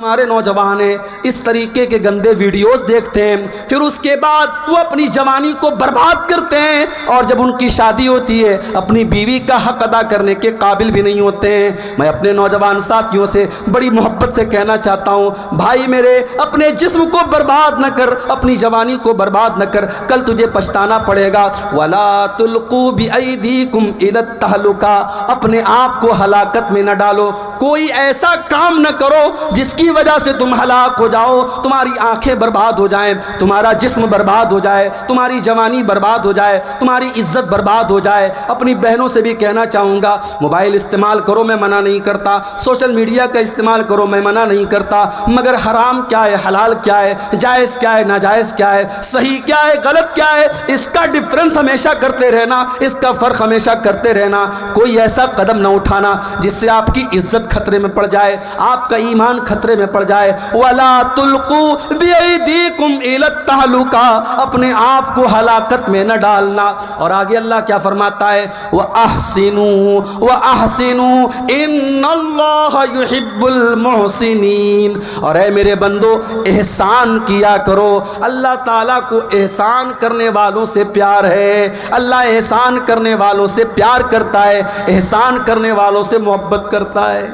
ہمارے نوجوان ہیں اس طریقے کے گندے ویڈیوز دیکھتے ہیں، پھر اس کے بعد وہ اپنی جوانی کو برباد کرتے ہیں، اور جب ان کی شادی ہوتی ہے اپنی بیوی کا حق ادا کرنے کے قابل بھی نہیں ہوتے ہیں۔ میں اپنے نوجوان ساتھیوں سے بڑی محبت سے کہنا چاہتا ہوں، بھائی میرے، اپنے جسم کو برباد نہ کر، اپنی جوانی کو برباد نہ کر، کل تجھے پچھتانا پڑے گا۔ وَلَا تُلْقُوا بِأَيْدِيكُمْ إِلَى التَّهْلُكَةِ، اپنے آپ کو ہلاکت میں نہ ڈالو، کوئی ایسا کام نہ کرو جس کی وجہ سے تم ہلاک ہو جاؤ، تمہاری آنکھیں برباد ہو جائیں، تمہارا جسم برباد ہو جائے، تمہاری جوانی برباد ہو جائے، تمہاری عزت برباد ہو جائے۔ اپنی بہنوں سے بھی کہنا چاہوں گا، موبائل استعمال کرو، میں منع نہیں کرتا، سوشل میڈیا کا استعمال کرو، میں منع نہیں کرتا، مگر حرام کیا ہے، حلال کیا ہے، جائز کیا ہے، ناجائز کیا ہے، صحیح کیا ہے، غلط کیا ہے، اس کا ڈفرنس ہمیشہ کرتے رہنا، اس کا فرق ہمیشہ کرتے رہنا۔ کوئی ایسا قدم نہ اٹھانا جس سے آپ کی عزت خطرے میں پڑ جائے، آپ کا ایمان خطرے میں پڑ جائے۔ وَلَا تُلْقُوا بِأَيْدِيكُمْ إِلَى التَّهْلُكَةِ، اپنے آپ کو ہلاکت میں نہ ڈالنا۔ اور آگے اللہ کیا فرماتا ہے، وَأَحْسِنُوا وَأَحْسِنُوا إِنَّ اللَّهَ يُحِبُّ الْمُحْسِنِينَ، اور اے میرے بندو احسان کیا کرو، اللہ تعالیٰ کو احسان کرنے والوں سے پیار ہے، اللہ احسان کرنے والوں سے پیار کرتا ہے، احسان کرنے والوں سے محبت کرتا ہے۔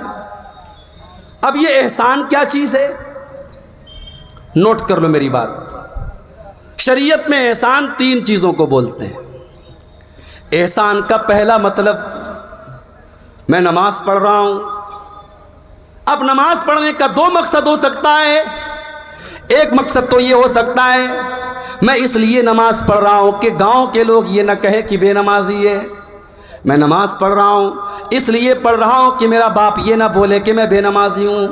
اب یہ احسان کیا چیز ہے، نوٹ کر لو میری بات۔ شریعت میں احسان 3 چیزوں کو بولتے ہیں۔ احسان کا پہلا مطلب، میں نماز پڑھ رہا ہوں، اب نماز پڑھنے کا 2 مقصد ہو سکتا ہے۔ ایک مقصد تو یہ ہو سکتا ہے میں اس لیے نماز پڑھ رہا ہوں کہ گاؤں کے لوگ یہ نہ کہے کہ بے نمازی ہے، میں نماز پڑھ رہا ہوں اس لیے پڑھ رہا ہوں کہ میرا باپ یہ نہ بولے کہ میں بے نمازی ہوں،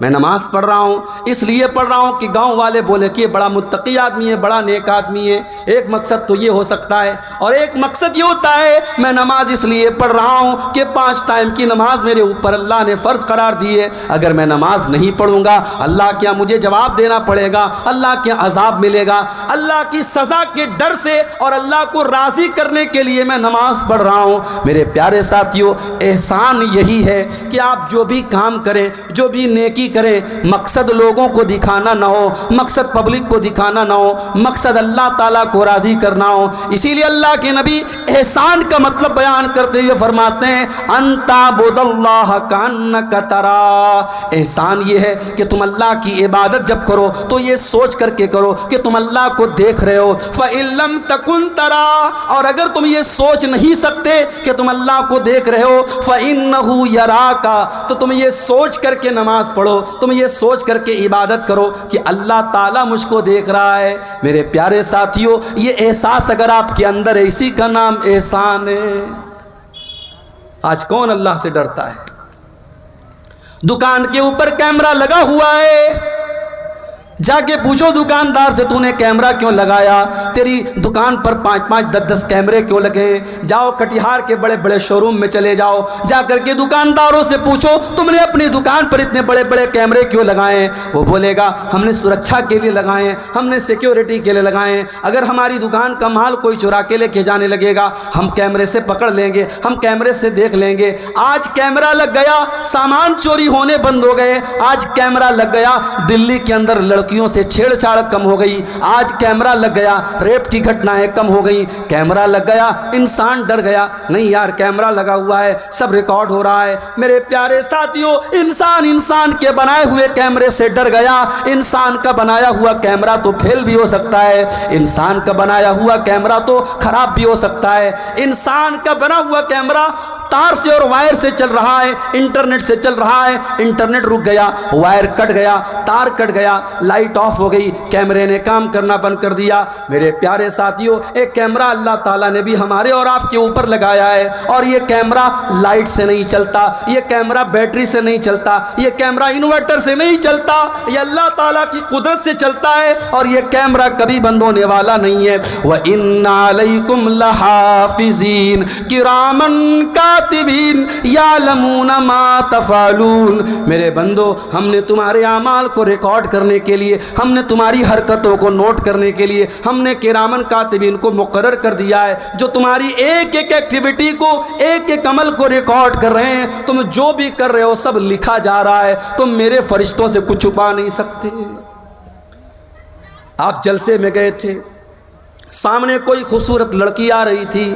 میں نماز پڑھ رہا ہوں اس لیے پڑھ رہا ہوں کہ گاؤں والے بولے کہ یہ بڑا متقی آدمی ہے، بڑا نیک آدمی ہے۔ ایک مقصد تو یہ ہو سکتا ہے، اور ایک مقصد یہ ہوتا ہے میں نماز اس لیے پڑھ رہا ہوں کہ 5 ٹائم کی نماز میرے اوپر اللہ نے فرض قرار دی ہے، اگر میں نماز نہیں پڑھوں گا اللہ کیا مجھے جواب دینا پڑے گا، اللہ کیا عذاب ملے گا، اللہ کی سزا کے ڈر سے اور اللہ کو راضی کرنے کے لیے میں نماز پڑھ رہا ہوں۔ میرے پیارے ساتھیوں، احسان یہی ہے کہ آپ جو بھی کام کریں، جو بھی نیکی کریں، مقصد لوگوں کو دکھانا نہ ہو، مقصد پبلک کو دکھانا نہ ہو، مقصد اللہ تعالیٰ کو راضی کرنا ہو۔ اسی لیے اللہ کے نبی احسان کا مطلب بیان کرتے ہوئے فرماتے ہیں ان تعبد اللہ کانک تراہ، احسان یہ ہے کہ تم اللہ کی عبادت جب کرو تو یہ سوچ کر کے کرو کہ تم اللہ کو دیکھ رہے ہو، فإن لم تکن تراہ، اور اگر تم یہ سوچ نہیں سکتے کہ تم اللہ کو دیکھ رہے ہو، فإنہ یراک، تو تم یہ سوچ کر کے نماز پڑھو، تم یہ سوچ کر کے عبادت کرو کہ اللہ تعالیٰ مجھ کو دیکھ رہا ہے۔ میرے پیارے ساتھیوں، یہ احساس اگر آپ کے اندر ہے، اسی کا نام احسان ہے۔ آج کون اللہ سے ڈرتا ہے؟ دکان کے اوپر کیمرہ لگا ہوا ہے، جا کے پوچھو دکاندار سے تو نے کیمرہ کیوں لگایا، تیری دکان پر 5-5 10-10 کیمرے کیوں لگے؟ جاؤ کٹیہار کے بڑے بڑے شو روم میں چلے جاؤ، جا کر کے دکانداروں سے پوچھو تم نے اپنی دکان پر اتنے بڑے بڑے کیمرے کیوں لگائے؟ وہ بولے گا ہم نے سرکشا کے لیے لگائے، ہم نے سیکیورٹی کے لیے لگائے، اگر ہماری دکان کا مال کوئی چرا کے لے کے جانے لگے گا ہم کیمرے سے پکڑ لیں گے، ہم کیمرے سے دیکھ لیں گے۔ آج کیمرہ لگ گیا، سامان چوری ہونے بند ہو گئے، آج کیمرہ لگ گیا، دلی کے اندر لڑکیوں سے چھیڑ چھاڑ کم ہو گئی، آج کیمرہ لگ گیا، ریپ کی گھٹنائیں کم ہو گئی، کیمرہ لگ گیا، انسان ڈر گیا، نہیں یار کیمرہ لگا ہوا ہے سب ریکارڈ ہو رہا ہے۔ میرے پیارے ساتھیوں، انسان کے بنائے ہوئے کیمرے سے ڈر گیا۔ انسان کا بنایا ہوا کیمرہ تو فیل بھی ہو سکتا ہے، انسان کا بنایا ہوا کیمرہ تو خراب بھی ہو سکتا ہے، انسان کا بنا ہوا کیمرہ تار سے اور وائر سے چل رہا ہے، انٹرنیٹ سے چل رہا ہے، انٹرنیٹ رک گیا، وائر کٹ گیا، تار کٹ گیا، لائٹ آف ہو گئی، کیمرے نے کام کرنا بند کر دیا۔ میرے پیارے ساتھیوں، ایک کیمرہ اللہ تعالیٰ نے بھی ہمارے اور آپ کے اوپر لگایا ہے، اور یہ کیمرہ لائٹ سے نہیں چلتا، یہ کیمرہ بیٹری سے نہیں چلتا، یہ کیمرہ انورٹر سے نہیں چلتا، یہ اللہ تعالیٰ کی قدرت سے چلتا ہے، اور یہ کیمرہ کبھی بند ہونے والا نہیں ہے۔ وَإِنَّ عَلَيْكُمْ لَحَافِظِينَ كِرَامًا کاتبین یعلمون ما تفعلون۔ میرے بندو، ہم نے تمہارے اعمال کو ریکارڈ کرنے کے لیے، ہم نے تمہاری حرکتوں کو نوٹ کرنے کے لیے ہم نے کرامن کاتبین کو مقرر کر دیا ہے، جو تمہاری ایک ایک ایکٹیویٹی کو، ایک ایک عمل کو ریکارڈ کر رہے ہیں۔ تم جو بھی کر رہے ہو سب لکھا جا رہا ہے، تم میرے فرشتوں سے کچھ چھپا نہیں سکتے۔ آپ جلسے میں گئے تھے، سامنے کوئی خوبصورت لڑکی آ رہی تھی،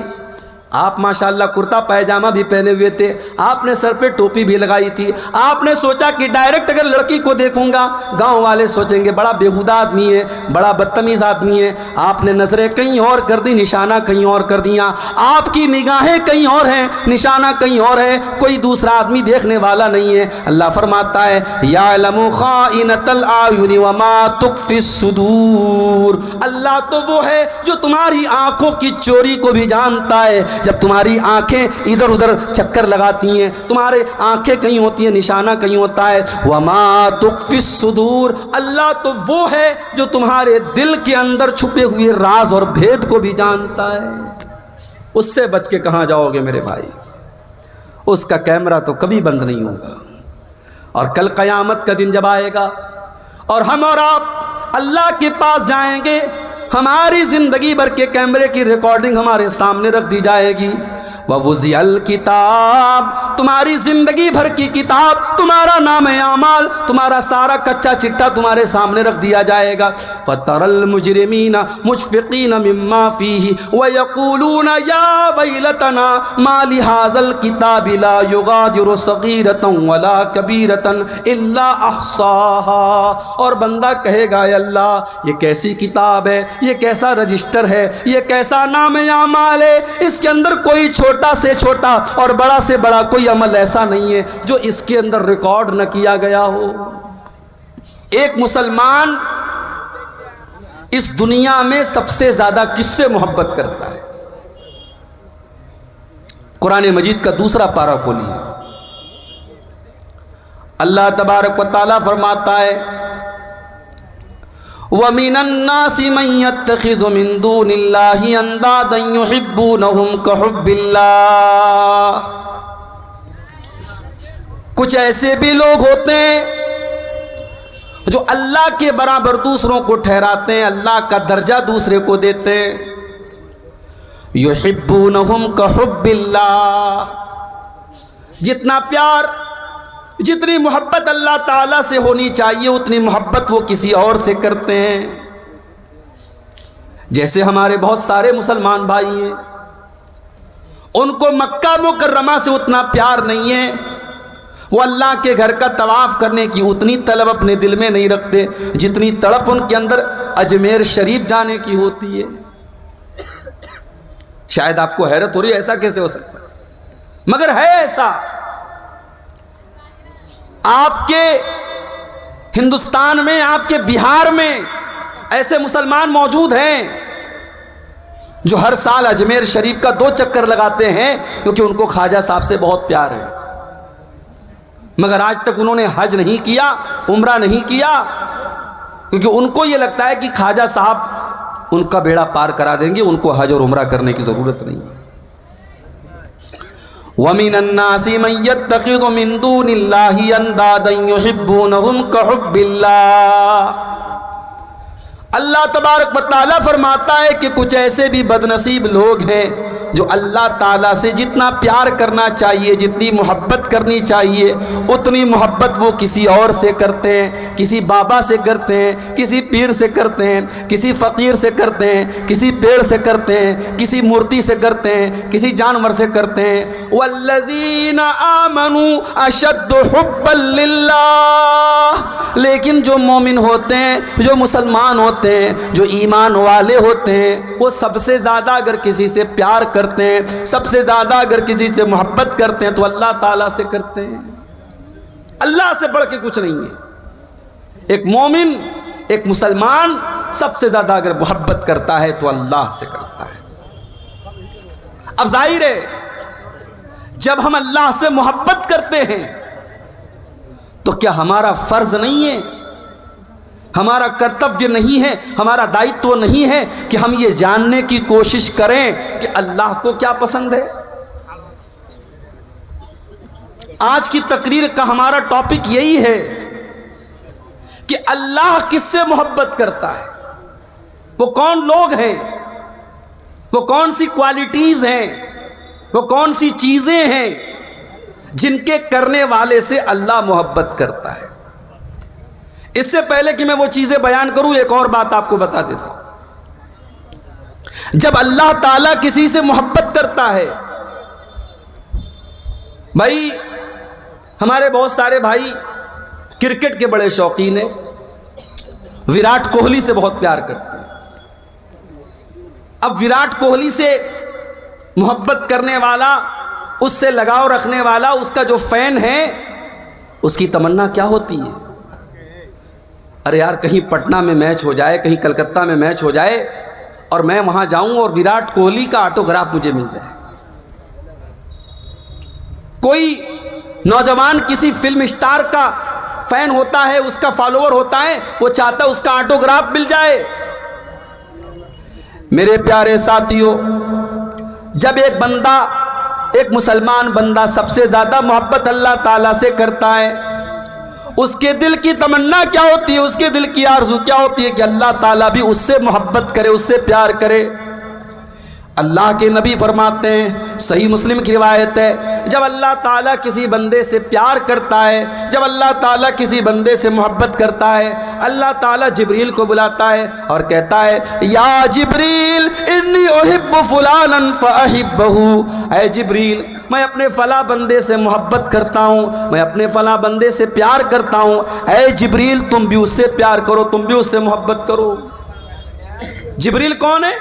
آپ ماشاءاللہ کرتا پائجامہ بھی پہنے ہوئے تھے، آپ نے سر پہ ٹوپی بھی لگائی تھی۔ آپ نے سوچا کہ ڈائریکٹ اگر لڑکی کو دیکھوں گا گاؤں والے سوچیں گے بڑا بےہودہ آدمی ہے، بڑا بدتمیز آدمی ہے۔ آپ نے نظریں کہیں اور کر دی، نشانہ کہیں اور کر دیا، آپ کی نگاہیں کہیں اور ہیں، نشانہ کہیں اور ہے، کوئی دوسرا آدمی دیکھنے والا نہیں ہے۔ اللہ فرماتا ہے یعلم خائنۃ الاعین وما تخفی الصدور، اللہ تو وہ ہے جو تمہاری آنکھوں کی چوری کو بھی جانتا ہے۔ جب تمہاری آنکھیں ادھر ادھر چکر لگاتی ہیں، تمہارے آنکھیں کہیں ہوتی ہیں، نشانہ کہیں ہوتا ہے، وما تخفی الصدور، اللہ تو وہ ہے جو تمہارے دل کے اندر چھپے ہوئے راز اور بھید کو بھی جانتا ہے۔ اس سے بچ کے کہاں جاؤ گے میرے بھائی؟ اس کا کیمرہ تو کبھی بند نہیں ہوگا، اور کل قیامت کا دن جب آئے گا اور ہم اور آپ اللہ کے پاس جائیں گے، ہماری زندگی بھر کے کیمرے کی ریکارڈنگ ہمارے سامنے رکھ دی جائے گی۔ وَوُزِعَ الْكِتَابُ، تمہاری زندگی بھر کی کتاب، تمہارا نام اعمال، تمہارا سارا کچا چٹا تمہارے سامنے رکھ دیا جائے گا۔ فَتَرَى الْمُجْرِمِينَ مُشْفِقِينَ مِمَّا فِيهِ وَيَقُولُونَ يَا وَيْلَتَنَا مَا لِهَذَا الْكِتَابِ لَا يُغَادِرُ صَغِيرَةً وَلَا كَبِيرَةً إِلَّا أَحْصَاهَا، اور بندہ کہے گا اے اللہ یہ کیسی کتاب ہے، یہ کیسا رجسٹر ہے، یہ کیسا نام اعمال ہے، اس کے اندر کوئی چھوٹا سے چھوٹا اور بڑا سے بڑا کوئی عمل ایسا نہیں ہے جو اس کے اندر ریکارڈ نہ کیا گیا ہو۔ ایک مسلمان اس دنیا میں سب سے زیادہ کس سے محبت کرتا ہے؟ قرآن مجید کا دوسرا پارہ کھولیے، اللہ تبارک و تعالیٰ فرماتا ہے وَمِنَ النَّاسِ مَن يَتَّخِذُ مِن دُونِ اللَّهِ أَندَادًا يُحِبُّونَهُمْ كَحُبِّ اللَّهِ، کچھ ایسے بھی لوگ ہوتے ہیں جو اللہ کے برابر دوسروں کو ٹھہراتے ہیں، اللہ کا درجہ دوسرے کو دیتے ہیں۔ يُحِبُّونَهُمْ كَحُبِّ اللَّهِ، جتنا پیار، جتنی محبت اللہ تعالیٰ سے ہونی چاہیے اتنی محبت وہ کسی اور سے کرتے ہیں۔ جیسے ہمارے بہت سارے مسلمان بھائی ہیں، ان کو مکہ مکرمہ سے اتنا پیار نہیں ہے، وہ اللہ کے گھر کا طواف کرنے کی اتنی طلب اپنے دل میں نہیں رکھتے جتنی تڑپ ان کے اندر اجمیر شریف جانے کی ہوتی ہے۔ شاید آپ کو حیرت ہو رہی ہے ایسا کیسے ہو سکتا ہے، مگر ہے ایسا۔ آپ کے ہندوستان میں، آپ کے بہار میں ایسے مسلمان موجود ہیں جو ہر سال اجمیر شریف کا 2 چکر لگاتے ہیں کیونکہ ان کو خواجہ صاحب سے بہت پیار ہے، مگر آج تک انہوں نے حج نہیں کیا، عمرہ نہیں کیا، کیونکہ ان کو یہ لگتا ہے کہ خواجہ صاحب ان کا بیڑا پار کرا دیں گے، ان کو حج اور عمرہ کرنے کی ضرورت نہیں ہے۔ وَمِنَ النَّاسِ مَن يَتَّخِذُ مِن دُونِ اللَّهِ أَندَادًا يُحِبُّونَهُمْ كَحُبِّ اللَّهِ، اللہ تبارک و تعالیٰ فرماتا ہے کہ کچھ ایسے بھی بدنصیب لوگ ہیں جو اللہ تعالیٰ سے جتنا پیار کرنا چاہیے، جتنی محبت کرنی چاہیے اتنی محبت وہ کسی اور سے کرتے ہیں، کسی بابا سے کرتے ہیں، کسی پیر سے کرتے ہیں، کسی فقیر سے کرتے ہیں، کسی پیڑ سے کرتے ہیں، کسی مورتی سے کرتے ہیں، کسی جانور سے کرتے ہیں۔ وَالَّذِينَ آمَنُوا أَشَدُّ حُبًّا لِلَّهِ، لیکن جو مومن ہوتے ہیں، جو مسلمان ہوتے ہیں، جو ایمان والے ہوتے ہیں، وہ سب سے زیادہ اگر کسی سے پیار کرتے ہیں، سب سے زیادہ اگر کسی سے محبت کرتے ہیں تو اللہ تعالیٰ سے کرتے ہیں۔ اللہ سے بڑھ کے کچھ نہیں ہے۔ ایک مومن، ایک مسلمان سب سے زیادہ اگر محبت کرتا ہے تو اللہ سے کرتا ہے۔ اب ظاہر ہے جب ہم اللہ سے محبت کرتے ہیں تو کیا ہمارا فرض نہیں ہے، ہمارا کرتویہ نہیں ہے، ہمارا دائتو نہیں ہے کہ ہم یہ جاننے کی کوشش کریں کہ اللہ کو کیا پسند ہے؟ آج کی تقریر کا ہمارا ٹاپک یہی ہے کہ اللہ کس سے محبت کرتا ہے، وہ کون لوگ ہیں، وہ کون سی کوالٹیز ہیں، وہ کون سی چیزیں ہیں جن کے کرنے والے سے اللہ محبت کرتا ہے۔ اس سے پہلے کہ میں وہ چیزیں بیان کروں، ایک اور بات آپ کو بتا دیتا ہوں۔ جب اللہ تعالیٰ کسی سے محبت کرتا ہے، بھائی ہمارے بہت سارے بھائی کرکٹ کے بڑے شوقین ہیں، وراٹ کوہلی سے بہت پیار کرتے ہیں۔ اب وراٹ کوہلی سے محبت کرنے والا، اس سے لگاؤ رکھنے والا، اس کا جو فین ہے، اس کی تمنا کیا ہوتی ہے؟ ارے یار کہیں پٹنہ میں میچ ہو جائے، کہیں کلکتہ میں میچ ہو جائے اور میں وہاں جاؤں اور وراٹ کوہلی کا آٹوگراف مجھے مل جائے۔ کوئی نوجوان کسی فلم اسٹار کا فین ہوتا ہے، اس کا فالوور ہوتا ہے، وہ چاہتا ہے اس کا آٹوگراف مل جائے۔ میرے پیارے ساتھیوں، جب ایک بندہ، ایک مسلمان بندہ سب سے زیادہ محبت اللہ تعالیٰ سے کرتا ہے، اس کے دل کی تمنا کیا ہوتی ہے، اس کے دل کی آرزو کیا ہوتی ہے کہ اللہ تعالیٰ بھی اس سے محبت کرے، اس سے پیار کرے۔ اللہ کے نبی فرماتے ہیں، صحیح مسلم کی روایت ہے، جب اللہ تعالیٰ کسی بندے سے پیار کرتا ہے، جب اللہ تعالیٰ کسی بندے سے محبت کرتا ہے، اللہ تعالیٰ جبریل کو بلاتا ہے اور کہتا ہے یا جبریل انی احب فلانا فاحبہ، اے جبریل میں اپنے فلاں بندے سے محبت کرتا ہوں، میں اپنے فلاں بندے سے پیار کرتا ہوں، اے جبریل تم بھی اس سے پیار کرو، تم بھی اس سے محبت کرو۔ جبریل کون ہے؟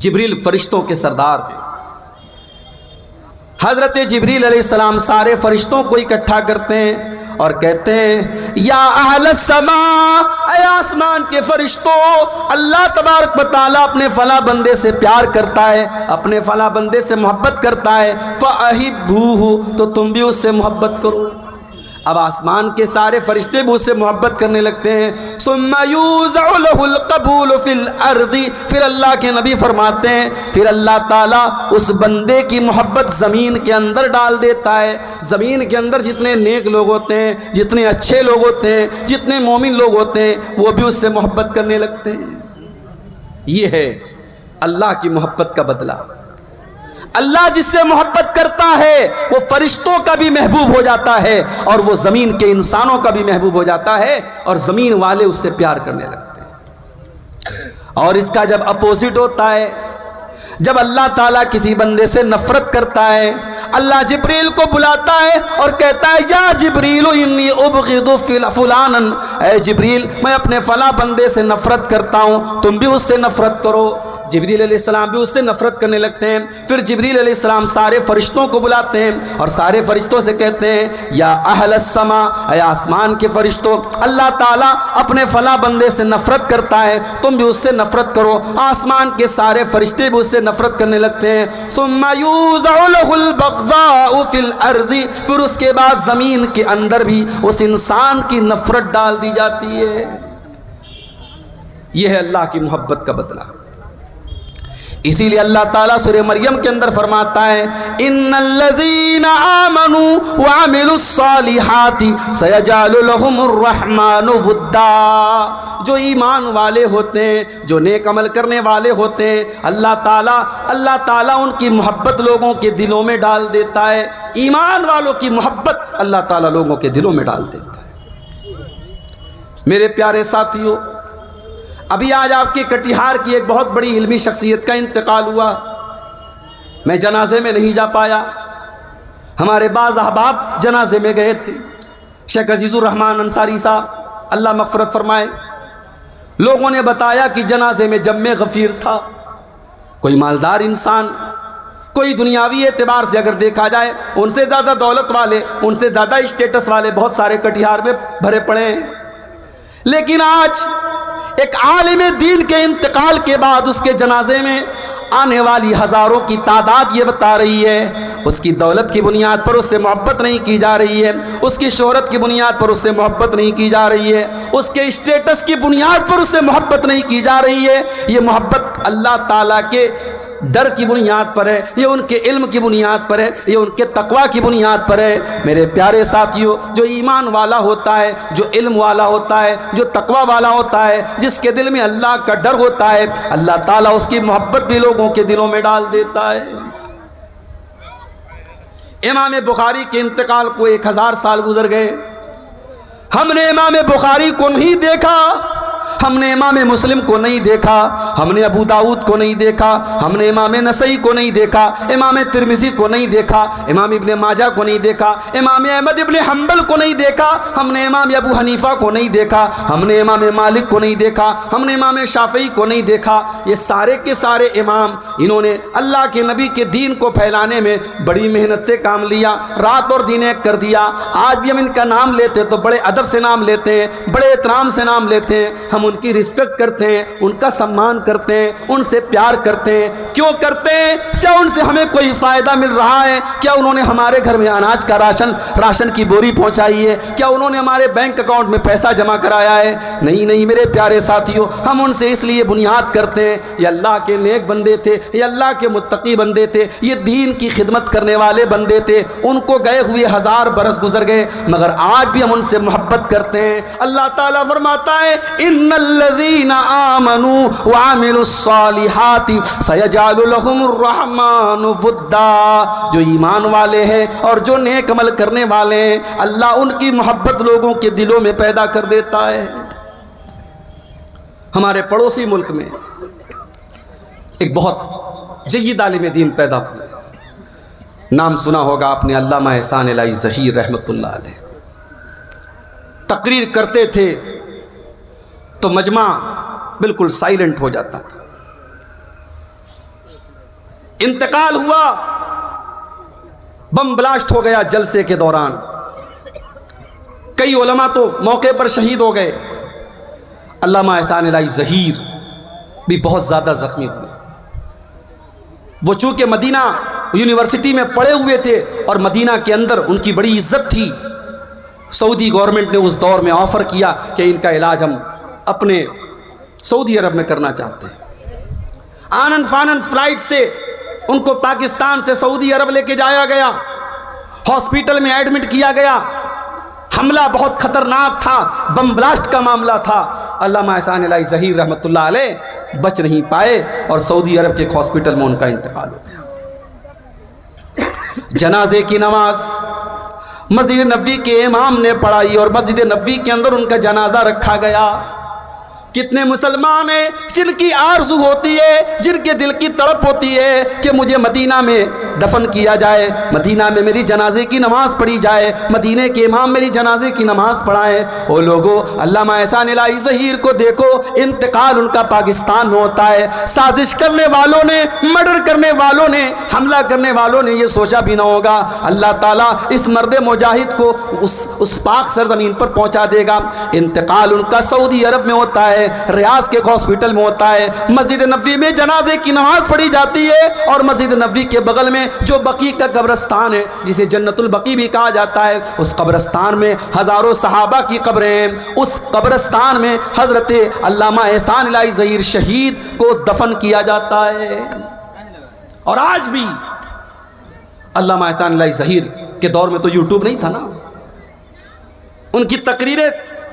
جبریل فرشتوں کے سردار ہیں۔ حضرت جبریل علیہ السلام سارے فرشتوں کو اکٹھا کرتے ہیں اور کہتے ہیں یا اہل السماء، اے آسمان کے فرشتوں، اللہ تبارک و تعالیٰ اپنے فلاں بندے سے پیار کرتا ہے، اپنے فلاں بندے سے محبت کرتا ہے، فاحبوہ، تو تم بھی اس سے محبت کرو۔ اب آسمان کے سارے فرشتے بھی اس سے محبت کرنے لگتے ہیں۔ ثم یوزع له القبول فی الارض، پھر اللہ کے نبی فرماتے ہیں پھر اللہ تعالیٰ اس بندے کی محبت زمین کے اندر ڈال دیتا ہے۔ زمین کے اندر جتنے نیک لوگ ہوتے ہیں، جتنے اچھے لوگ ہوتے ہیں، جتنے مومن لوگ ہوتے ہیں، وہ بھی اس سے محبت کرنے لگتے ہیں۔ یہ ہے اللہ کی محبت کا بدلہ۔ اللہ جس سے محبت کرتا ہے وہ فرشتوں کا بھی محبوب ہو جاتا ہے اور وہ زمین کے انسانوں کا بھی محبوب ہو جاتا ہے، اور زمین والے اس سے پیار کرنے لگتے ہیں۔ اور اس کا جب اپوزٹ ہوتا ہے، جب اللہ تعالیٰ کسی بندے سے نفرت کرتا ہے، اللہ جبریل کو بلاتا ہے اور کہتا ہے یا جبریل انی ابغض فلانا، اے جبریل میں اپنے فلاں بندے سے نفرت کرتا ہوں، تم بھی اس سے نفرت کرو۔ جبریل علیہ السلام بھی اس سے نفرت کرنے لگتے ہیں۔ پھر جبریل علیہ السلام سارے فرشتوں کو بلاتے ہیں اور سارے فرشتوں سے کہتے ہیں یا اہل السماء، اے آسمان کے فرشتوں، اللہ تعالیٰ اپنے فلاں بندے سے نفرت کرتا ہے، تم بھی اس سے نفرت کرو۔ آسمان کے سارے فرشتے بھی اس سے نفرت کرنے لگتے ہیں۔ ثم یوزع له البغضاء فی الارض، پھر اس کے بعد زمین کے اندر بھی اس انسان کی نفرت ڈال دی جاتی ہے۔ یہ ہے اللہ کی محبت کا بدلہ۔ اسی لیے اللہ تعالیٰ سورہ مریم کے اندر فرماتا ہے ان الذین آمنوا وعملوا الصالحات سیجعل لهم الرحمن ودا، جو ایمان والے ہوتے ہیں، جو نیک عمل کرنے والے ہوتے ہیں، اللہ تعالیٰ ان کی محبت لوگوں کے دلوں میں ڈال دیتا ہے۔ ایمان والوں کی محبت اللہ تعالیٰ لوگوں کے دلوں میں ڈال دیتا ہے۔ میرے پیارے ساتھیوں، ابھی آج آپ کے کٹیہار کی ایک بہت بڑی علمی شخصیت کا انتقال ہوا، میں جنازے میں نہیں جا پایا، ہمارے بعض احباب جنازے میں گئے تھے۔ شیخ عزیز الرحمن انصاری صاحب اللہ مغفرت فرمائے، لوگوں نے بتایا کہ جنازے میں جمع غفیر تھا، کوئی مالدار انسان، کوئی دنیاوی اعتبار سے اگر دیکھا جائے ان سے زیادہ دولت والے، ان سے زیادہ اسٹیٹس والے بہت سارے کٹیہار میں بھرے پڑے ہیں، لیکن آج ایک عالم دین کے انتقال کے بعد اس کے جنازے میں آنے والی ہزاروں کی تعداد یہ بتا رہی ہے اس کی دولت کی بنیاد پر اس سے محبت نہیں کی جا رہی ہے، اس کی شہرت کی بنیاد پر اس سے محبت نہیں کی جا رہی ہے، اس کے اسٹیٹس کی بنیاد پر اس سے محبت نہیں کی جا رہی ہے۔ یہ محبت اللہ تعالیٰ کے ڈر کی بنیاد پر ہے، یہ ان کے علم کی بنیاد پر ہے، یہ ان کے تقوی کی بنیاد پر ہے۔ میرے پیارے ساتھیوں، جو ایمان والا ہوتا ہے، جو علم والا ہوتا ہے، جو تقوی والا ہوتا ہے، جس کے دل میں اللہ کا ڈر ہوتا ہے، اللہ تعالیٰ اس کی محبت بھی لوگوں کے دلوں میں ڈال دیتا ہے۔ امام بخاری کے انتقال کو 1000 سال گزر گئے، ہم نے امام بخاری کو نہیں دیکھا، ہم نے امام مسلم کو نہیں دیکھا، ہم نے ابو داؤد کو نہیں دیکھا، ہم نے امام نسائی کو نہیں دیکھا، امام ترمذی کو نہیں دیکھا، امام ابن ماجہ کو نہیں دیکھا، امام احمد ابن حنبل کو نہیں دیکھا، ہم نے امام ابو حنیفہ کو نہیں دیکھا، ہم نے امام مالک کو نہیں دیکھا، ہم نے امام شافعی کو نہیں دیکھا۔ یہ سارے کے سارے امام، انہوں نے اللہ کے نبی کے دین کو پھیلانے میں بڑی محنت سے کام لیا، رات اور دن ایک کر دیا۔ آج بھی ہم ان کا نام لیتے تو بڑے ادب سے نام لیتے ہیں، بڑے احترام سے نام لیتے ہیں، ہم ان کی رسپیکٹ کرتے ہیں، ان کا سمان کرتے ہیں، ان سے پیار کرتے ہیں۔ کیوں کرتے ہیں؟ کیا ان سے ہمیں کوئی فائدہ مل رہا ہے؟ کیا انہوں نے ہمارے گھر میں اناج کا راشن کی بوری پہنچائی ہے؟ کیا انہوں نے ہمارے بینک اکاؤنٹ میں پیسہ جمع کرایا ہے؟ نہیں نہیں میرے پیارے ساتھیوں، ہم ان سے اس لیے بنیاد کرتے ہیں، یہ اللہ کے نیک بندے تھے، یہ اللہ کے متقی بندے تھے، یہ دین کی خدمت کرنے والے بندے تھے، ان کو گئے ہوئے 1000 برس گزر گئے، مگر آج بھی ہم ان سے محبت کرتے ہیں۔ اللہ تعالیٰ فرماتا ہے ان الذین آمنوا وعملوا الصالحات سیجعل لهم الرحمن ودا، جو ایمان والے ہیں اور جو نیک عمل کرنے والے ہیں، اللہ ان کی محبت لوگوں کے دلوں میں پیدا کر دیتا ہے۔ ہمارے پڑوسی ملک میں ایک بہت جید عالم دین پیدا ہوئے، نام سنا ہوگا آپ نے، علامہ احسان الہی ظہیر رحمۃ اللہ علیہ۔ تقریر کرتے تھے تو مجمع بالکل سائلنٹ ہو جاتا تھا۔ انتقال ہوا، بم بلاسٹ ہو گیا جلسے کے دوران، کئی علماء تو موقع پر شہید ہو گئے، علامہ احسان الہی ظہیر بھی بہت زیادہ زخمی ہوئے۔ وہ چونکہ مدینہ یونیورسٹی میں پڑھے ہوئے تھے اور مدینہ کے اندر ان کی بڑی عزت تھی، سعودی گورنمنٹ نے اس دور میں آفر کیا کہ ان کا علاج ہم اپنے سعودی عرب میں کرنا چاہتے ہیں۔ آنن فانن فلائٹ سے ان کو پاکستان سے سعودی عرب لے کے جایا گیا، ہاسپٹل میں ایڈمٹ کیا گیا، حملہ بہت خطرناک تھا، بم بلاسٹ کا معاملہ تھا۔ علامہ احسان الہی ظہیر رحمۃ اللہ علیہ بچ نہیں پائے اور سعودی عرب کے ایک ہاسپٹل میں ان کا انتقال ہو گیا۔ جنازے کی نماز مسجد نبوی کے امام نے پڑھائی اور مسجد نبوی کے اندر ان کا جنازہ رکھا گیا۔ کتنے مسلمان ہیں جن کی آرزو ہوتی ہے، جن کے دل کی تڑپ ہوتی ہے کہ مجھے مدینہ میں دفن کیا جائے، مدینہ میں میری جنازے کی نماز پڑھی جائے، مدینہ کے امام میری جنازے کی نماز پڑھائیں۔ او لوگو، علامہ احسان الہی ظہیر کو دیکھو، انتقال ان کا پاکستان میں ہوتا ہے۔ سازش کرنے والوں نے، مرڈر کرنے والوں نے، حملہ کرنے والوں نے یہ سوچا بھی نہ ہوگا اللہ تعالیٰ اس مرد مجاہد کو اس پاک سرزمین پر پہنچا دے گا۔ انتقال ان کا سعودی عرب میں ہوتا ہے، ریاض کے ہاسپٹل میں ہوتا ہے، مسجد نبوی میں جنازے کی نماز پڑھی جاتی ہے، اور مسجد نبوی کے بغل میں جو بقیع کا قبرستان ہے جسے جنت البقیع بھی کہا جاتا ہے، اس قبرستان میں ہزاروں صحابہ کی قبریں ہیں۔ اس قبرستان میں حضرت علامہ احسان الہی ظہیر شہید کو دفن کیا جاتا ہے۔ اور آج بھی علامہ احسان الہی ظہیر کے دور میں تو یوٹیوب نہیں تھا نا، ان کی تقریریں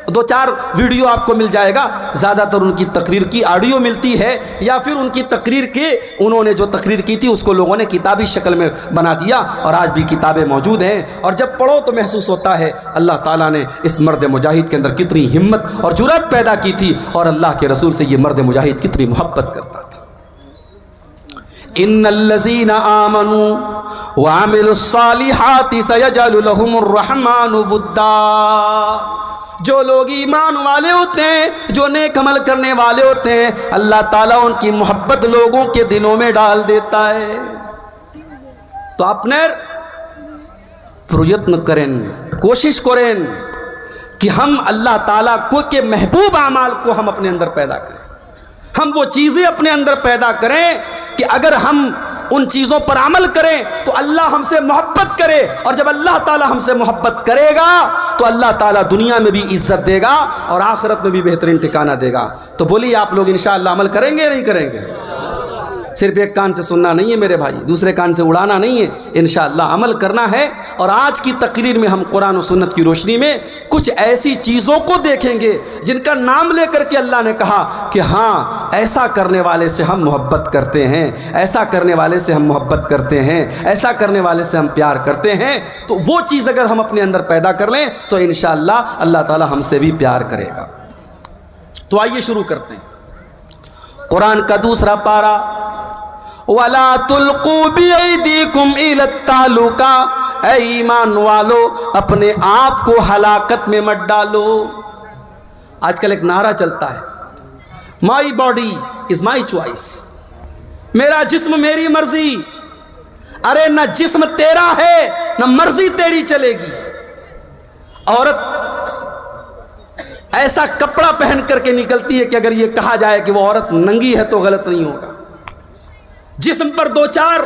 2-4 ویڈیو آپ کو مل جائے گا، زیادہ تر ان کی تقریر کی آڈیو ملتی ہے، یا پھر ان کی تقریر کے انہوں نے جو تقریر کی تھی اس کو لوگوں نے کتابی شکل میں بنا دیا، اور آج بھی کتابیں موجود ہیں۔ اور جب پڑھو تو محسوس ہوتا ہے اللہ تعالیٰ نے اس مرد مجاہد کے اندر کتنی ہمت اور جرأت پیدا کی تھی، اور اللہ کے رسول سے یہ مرد مجاہد کتنی محبت کرتا تھا۔ ان الذین آمنوا وعملوا الصالحات سیجعل لهم الرحمن ودا، جو لوگ ایمان والے ہوتے ہیں، جو نیک عمل کرنے والے ہوتے ہیں، اللہ تعالیٰ ان کی محبت لوگوں کے دلوں میں ڈال دیتا ہے۔ تو اپنے پریتن کریں، کوشش کریں کہ ہم اللہ تعالیٰ کو کے محبوب اعمال کو ہم اپنے اندر پیدا کریں، ہم وہ چیزیں اپنے اندر پیدا کریں کہ اگر ہم ان چیزوں پر عمل کریں تو اللہ ہم سے محبت کرے، اور جب اللہ تعالیٰ ہم سے محبت کرے گا تو اللہ تعالیٰ دنیا میں بھی عزت دے گا اور آخرت میں بھی بہترین ٹھکانہ دے گا۔ تو بولیے آپ لوگ انشاءاللہ عمل کریں گے یا نہیں کریں گے؟ صرف ایک کان سے سننا نہیں ہے میرے بھائی، دوسرے کان سے اڑانا نہیں ہے، انشاءاللہ عمل کرنا ہے۔ اور آج کی تقریر میں ہم قرآن و سنت کی روشنی میں کچھ ایسی چیزوں کو دیکھیں گے جن کا نام لے کر کے اللہ نے کہا کہ ہاں ایسا کرنے والے سے ہم محبت کرتے ہیں، ایسا کرنے والے سے ہم محبت کرتے ہیں، ایسا کرنے والے سے ہم پیار کرتے ہیں۔ تو وہ چیز اگر ہم اپنے اندر پیدا کر لیں تو انشاءاللہ اللہ تعالی ہم سے بھی پیار کرے گا۔ تو آئیے شروع کرتے ہیں۔ قرآن کا دوسرا پارہ، وَلَا تُلْقُوا بِأَيْدِيكُمْ إِلَى التَّهْلُكَةِ، اے ایمان والو اپنے آپ کو ہلاکت میں مت ڈالو۔ آج کل ایک نعرہ چلتا ہے، my body is my choice, میرا جسم میری مرضی۔ ارے نہ جسم تیرا ہے نہ مرضی تیری چلے گی۔ عورت ایسا کپڑا پہن کر کے نکلتی ہے کہ اگر یہ کہا جائے کہ وہ عورت ننگی ہے تو غلط نہیں ہوگا۔ جسم پر دو چار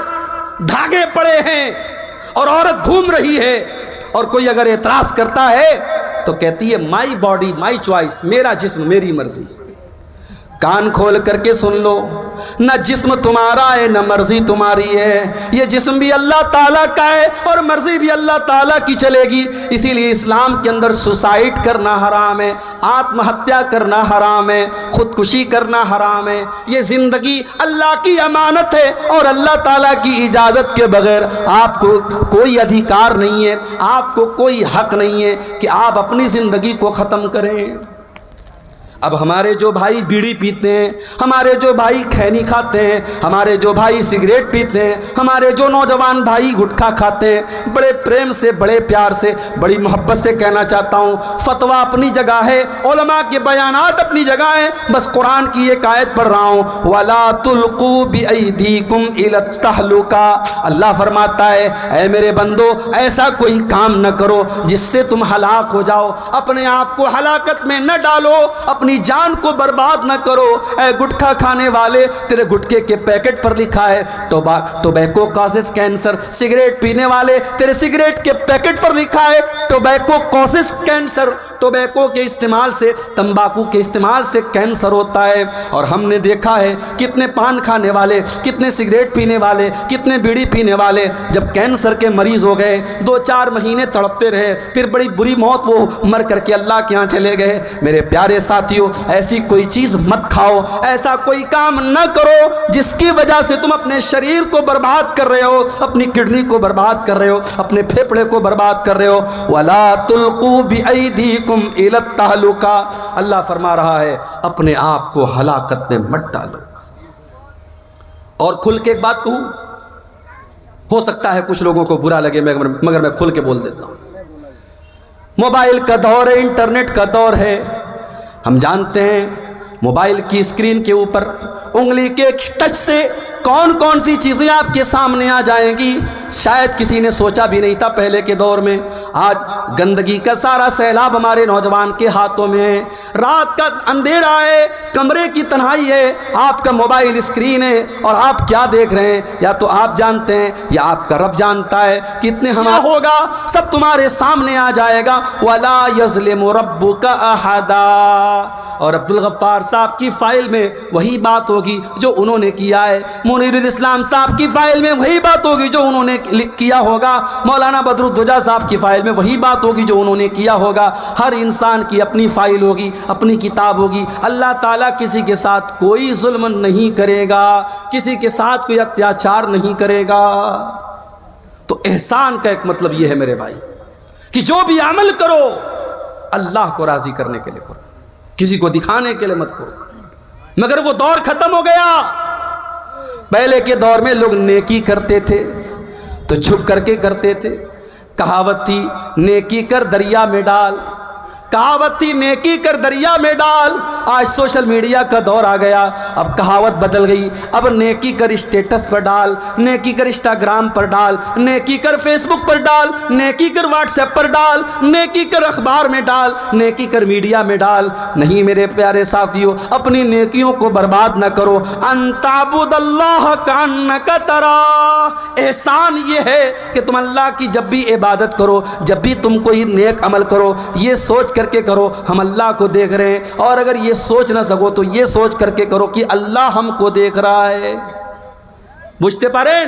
دھاگے پڑے ہیں اور عورت گھوم رہی ہے، اور کوئی اگر اعتراض کرتا ہے تو کہتی ہے مائی باڈی مائی چوائس، میرا جسم میری مرضی۔ کان کھول کر کے سن لو، نہ جسم تمہارا ہے نہ مرضی تمہاری ہے، یہ جسم بھی اللہ تعالیٰ کا ہے اور مرضی بھی اللہ تعالیٰ کی چلے گی۔ اسی لیے اسلام کے اندر سوسائڈ کرنا حرام ہے، آتم ہتیا کرنا حرام ہے، خودکشی کرنا حرام ہے۔ یہ زندگی اللہ کی امانت ہے اور اللہ تعالیٰ کی اجازت کے بغیر آپ کو کوئی ادھیکار نہیں ہے، آپ کو کوئی حق نہیں ہے کہ آپ اپنی زندگی کو ختم کریں۔ اب ہمارے جو بھائی بیڑی پیتے ہیں، ہمارے جو بھائی کھینی کھاتے ہیں، ہمارے جو بھائی سگریٹ پیتے ہیں، ہمارے جو نوجوان بھائی گٹکھا کھاتے ہیں، بڑے پریم سے بڑے پیار سے بڑی محبت سے کہنا چاہتا ہوں، فتویٰ اپنی جگہ ہے، علماء کے بیانات اپنی جگہ ہیں، بس قرآن کی ایک آیت پڑھ رہا ہوں، وَلَا تُلْقُوا بِأَيْدِيكُمْ إِلَى التَّهْلُكَةِ۔ اللہ فرماتا ہے اے میرے بندو ایسا کوئی کام نہ کرو جس سے تم ہلاک ہو جاؤ، اپنے آپ کو ہلاکت میں نہ ڈالو، اپنی جان کو برباد نہ کرو۔ اے گٹکھا کھانے والے، تیرے گٹکے کے پیکٹ پر لکھا ہے ٹوبیکو کازز کینسر۔ سگریٹ پینے والے، تیرے سگریٹ کے پیکٹ پر لکھا ہے ٹوبیکو کازز کینسر۔ ٹوبیکو کے استعمال سے، تمباکو کے استعمال سے کینسر ہوتا ہے۔ اور ہم نے دیکھا ہے کتنے پان کھانے والے، کتنے سگریٹ پینے والے، کتنے بیڑی پینے والے جب کینسر کے مریض ہو گئے 2-4 مہینے تڑپتے رہے، پھر بڑی بری موت وہ مر کر کے اللہ کے ہاں چلے گئے۔ میرے پیارے ساتھیوں، ایسی کوئی چیز مت کھاؤ، ایسا کوئی کام نہ کرو جس کی وجہ سے تم اپنے شریر کو برباد کر رہے ہو، اپنی کڈنی کو برباد کر رہے ہو، اپنے پھیپھڑے کو برباد کر رہے ہو۔ وَلَا تُلْقُوا بِأَيْدِيكُمْ إِلَى التَّهْلُكَةِ، اللہ فرما رہا ہے اپنے آپ کو ہلاکت میں مت ڈالو۔ اور کھل کے ایک بات کہوں، ہو سکتا ہے کچھ لوگوں کو برا لگے مگر میں کھل کے بول دیتا ہوں۔ موبائل کا دور ہے، انٹرنیٹ کا دور ہے، ہم جانتے ہیں موبائل کی اسکرین کے اوپر انگلی کے ٹچ سے کون کون سی چیزیں آپ کے سامنے آ جائیں گی، شاید کسی نے سوچا بھی نہیں تھا پہلے کے دور میں۔ آج گندگی کا سارا سیلاب ہمارے نوجوان کے ہاتھوں میں ہے، رات کا اندھیرا ہے، کمرے کی تنہائی ہے، آپ کا موبائل اسکرین ہے اور آپ کیا دیکھ رہے ہیں یا تو آپ جانتے ہیں یا آپ کا رب جانتا ہے۔ کتنے ہمارا ہوگا سب تمہارے سامنے آ جائے گا، وَلَا يَظْلِمُ رَبُّكَ أَحَدًا۔ اور عبدالغفار صاحب کی فائل میں وہی بات ہوگی جو انہوں نے کیا ہے، منیر الاسلام صاحب کی فائل میں وہی بات ہوگی جو انہوں نے کیا ہوگا، مولانا بدر الدجا صاحب کی فائل میں وہی بات ہوگی جو انہوں نے کیا ہوگا۔ ہر انسان کی اپنی فائل ہوگی، اپنی کتاب ہوگی۔ اللہ تعالیٰ کسی کے ساتھ کوئی ظلم نہیں کرے گا، کسی کے ساتھ کوئی اتیاچار نہیں کرے گا۔ تو احسان کا ایک مطلب یہ ہے میرے بھائی کہ جو بھی عمل کرو اللہ کو راضی کرنے کے لیے کرو، کسی کو دکھانے کے لیے مت کرو۔ مگر وہ دور ختم ہو گیا۔ پہلے کے دور میں لوگ نیکی کرتے تھے تو چھپ کر کے کرتے تھے۔ کہاوت تھی نیکی کر دریا میں ڈال، کہاوت تھی نیکی کر دریا میں ڈال۔ آج سوشل میڈیا کا دور آ گیا، اب کہاوت بدل گئی، اب نیکی کر اسٹیٹس پر ڈال، نیکی کر انسٹاگرام پر ڈال، نیکی کر فیس بک پر ڈال، نیکی کر واٹس ایپ پر ڈال، نیکی کر اخبار میں ڈال، نیکی کر میڈیا میں ڈال۔ نہیں میرے پیارے ساتھیوں، اپنی نیکیوں کو برباد نہ کرو۔ ان تعبد اللہ کانک تراہ، احسان یہ ہے کہ تم اللہ کی جب بھی عبادت کرو، جب بھی تم کوئی نیک عمل کرو، یہ سوچ کر کے کرو ہم اللہ کو دیکھ رہے ہیں، اور اگر یہ سوچ نہ سکو تو یہ سوچ کر کے کرو کہ اللہ ہم کو دیکھ رہا ہے۔ বুঝতে পারেন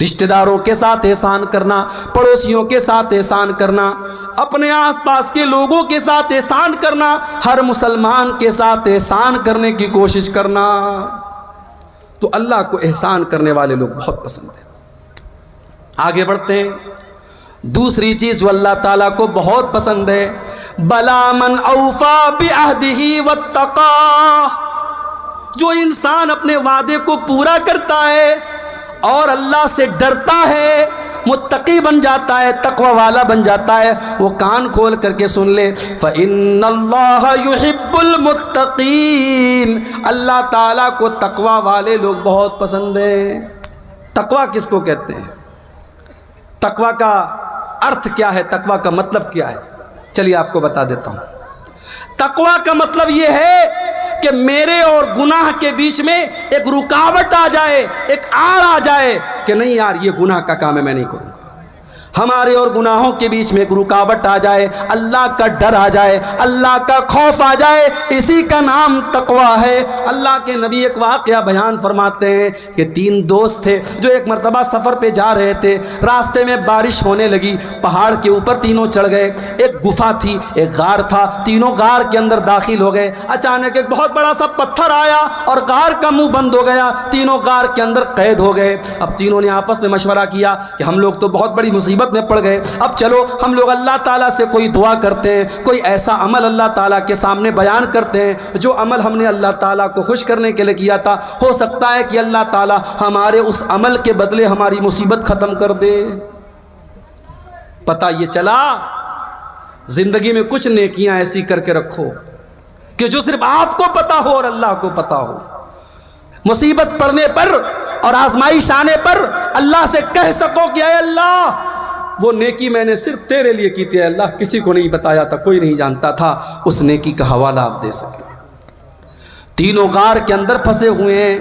رشتہ داروں کے ساتھ احسان کرنا، پڑوسیوں کے ساتھ احسان کرنا، اپنے آس پاس کے لوگوں کے ساتھ احسان کرنا، ہر مسلمان کے ساتھ احسان کرنے کی کوشش کرنا، تو اللہ کو احسان کرنے والے لوگ بہت پسند ہیں۔ آگے بڑھتے ہیں، دوسری چیز جو اللہ تعالیٰ کو بہت پسند ہے، بلا من اوفا بعہدہ واتقا، جو انسان اپنے وعدے کو پورا کرتا ہے اور اللہ سے ڈرتا ہے، متقی بن جاتا ہے، تقوی والا بن جاتا ہے۔ وہ کان کھول کر کے سن لے، فَإِنَّ اللَّهَ يُحِبُّ الْمُتَّقِينَ، اللہ تعالیٰ کو تقوی والے لوگ بہت پسند ہیں۔ تقوی کس کو کہتے ہیں؟ تقوی کا ارتھ کیا ہے؟ تقوی کا مطلب کیا ہے؟ چلیے آپ کو بتا دیتا ہوں۔ تقوی کا مطلب یہ ہے کہ میرے اور گناہ کے بیچ میں ایک رکاوٹ آ جائے، ایک آڑ آ جائے کہ نہیں یار یہ گناہ کا کام ہے، میں نہیں کروں گا۔ ہمارے اور گناہوں کے بیچ میں ایک رکاوٹ آ جائے، اللہ کا ڈر آ جائے، اللہ کا خوف آ جائے، اسی کا نام تقوی ہے۔ اللہ کے نبی ایک واقعہ بیان فرماتے ہیں کہ 3 دوست تھے جو ایک مرتبہ سفر پہ جا رہے تھے، راستے میں بارش ہونے لگی، پہاڑ کے اوپر تینوں چڑھ گئے، ایک گفا تھی، ایک غار تھا، تینوں غار کے اندر داخل ہو گئے۔ اچانک ایک بہت بڑا سا پتھر آیا اور غار کا منہ بند ہو گیا، تینوں غار کے اندر قید ہو گئے۔ اب تینوں نے آپس میں مشورہ کیا کہ ہم لوگ تو بہت بڑی مصیبت میں پڑ گئے، اب چلو ہم لوگ اللہ تعالیٰ سے کوئی دعا کرتے ہیں، کوئی ایسا عمل اللہ تعالیٰ کے سامنے بیان کرتے ہیں جو عمل ہم نے اللہ تعالیٰ کو خوش کرنے کے لیے کیا تھا، ہو سکتا ہے کہ اللہ تعالیٰ ہمارے اس عمل کے بدلے ہماری مصیبت ختم کر دے۔ پتہ یہ چلا زندگی میں کچھ نیکیاں ایسی کر کے رکھو کہ جو صرف آپ کو پتہ ہو اور اللہ کو پتہ ہو، مصیبت پڑنے پر اور آزمائش آنے پر اللہ سے کہہ سکو کہ اے اللہ وہ نیکی میں نے صرف تیرے لیے کی تھی، اللہ کسی کو نہیں بتایا تھا، کوئی نہیں جانتا تھا، اس نیکی کا حوالہ آپ دے سکیں۔ تینوں غار کے اندر پھنسے ہوئے ہیں،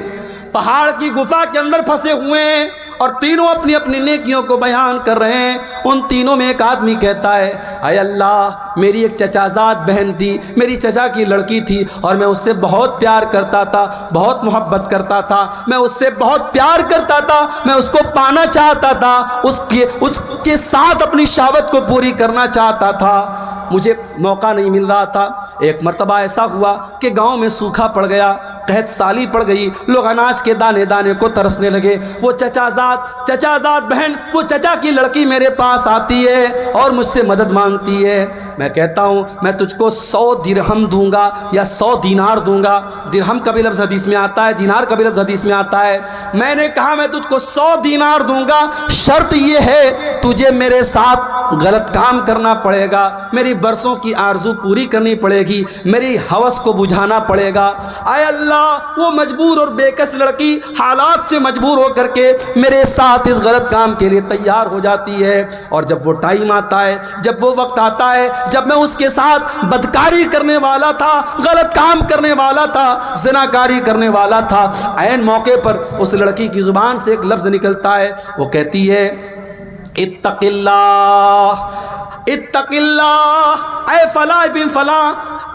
پہاڑ کی گفا کے اندر پھنسے ہوئے ہیں، اور تینوں اپنی اپنی نیکیوں کو بیان کر رہے ہیں۔ ان تینوں میں ایک آدمی کہتا ہے، اے اللہ میری ایک چچا زاد بہن تھی، میری چچا کی لڑکی تھی، اور میں اس سے بہت پیار کرتا تھا، بہت محبت کرتا تھا، میں اس سے بہت پیار کرتا تھا، میں اس کو پانا چاہتا تھا، اس کے ساتھ اپنی شہوت کو پوری کرنا چاہتا تھا، مجھے موقع نہیں مل رہا تھا۔ ایک مرتبہ ایسا ہوا کہ گاؤں میں سوکھا پڑ گیا، قحط سالی پڑ گئی، لوگ اناج کے دانے دانے کو ترسنے لگے۔ وہ چچا زاد بہن، وہ چچا کی لڑکی میرے پاس آتی ہے اور مجھ سے مدد مانگتی ہے۔ میں کہتا ہوں میں تجھ کو 100 درہم دوں گا یا 100 دینار دوں گا۔ درہم کا بھی لفظ حدیث میں آتا ہے، دینار کا بھی لفظ حدیث میں آتا ہے۔ میں نے کہا میں تجھ کو 100 دینار دوں گا، شرط یہ ہے تجھے میرے ساتھ غلط کام کرنا پڑے گا، میری برسوں کی آرزو پوری کرنی پڑے گی، میری ہوس کو بجھانا پڑے گا۔ اے اللہ وہ مجبور اور بےکس لڑکی حالات سے مجبور ہو کر کے میرے ساتھ اس غلط کام کے لیے تیار ہو جاتی ہے، اور جب وہ ٹائم آتا ہے، جب وہ وقت آتا ہے جب میں اس کے ساتھ بدکاری کرنے والا تھا، غلط کام کرنے والا تھا، زناکاری کرنے والا تھا، عین موقع پر اس لڑکی کی زبان سے ایک لفظ نکلتا ہے، وہ کہتی ہے اتق اللہ، اتق اللہ، اے فلاں بن فلاں،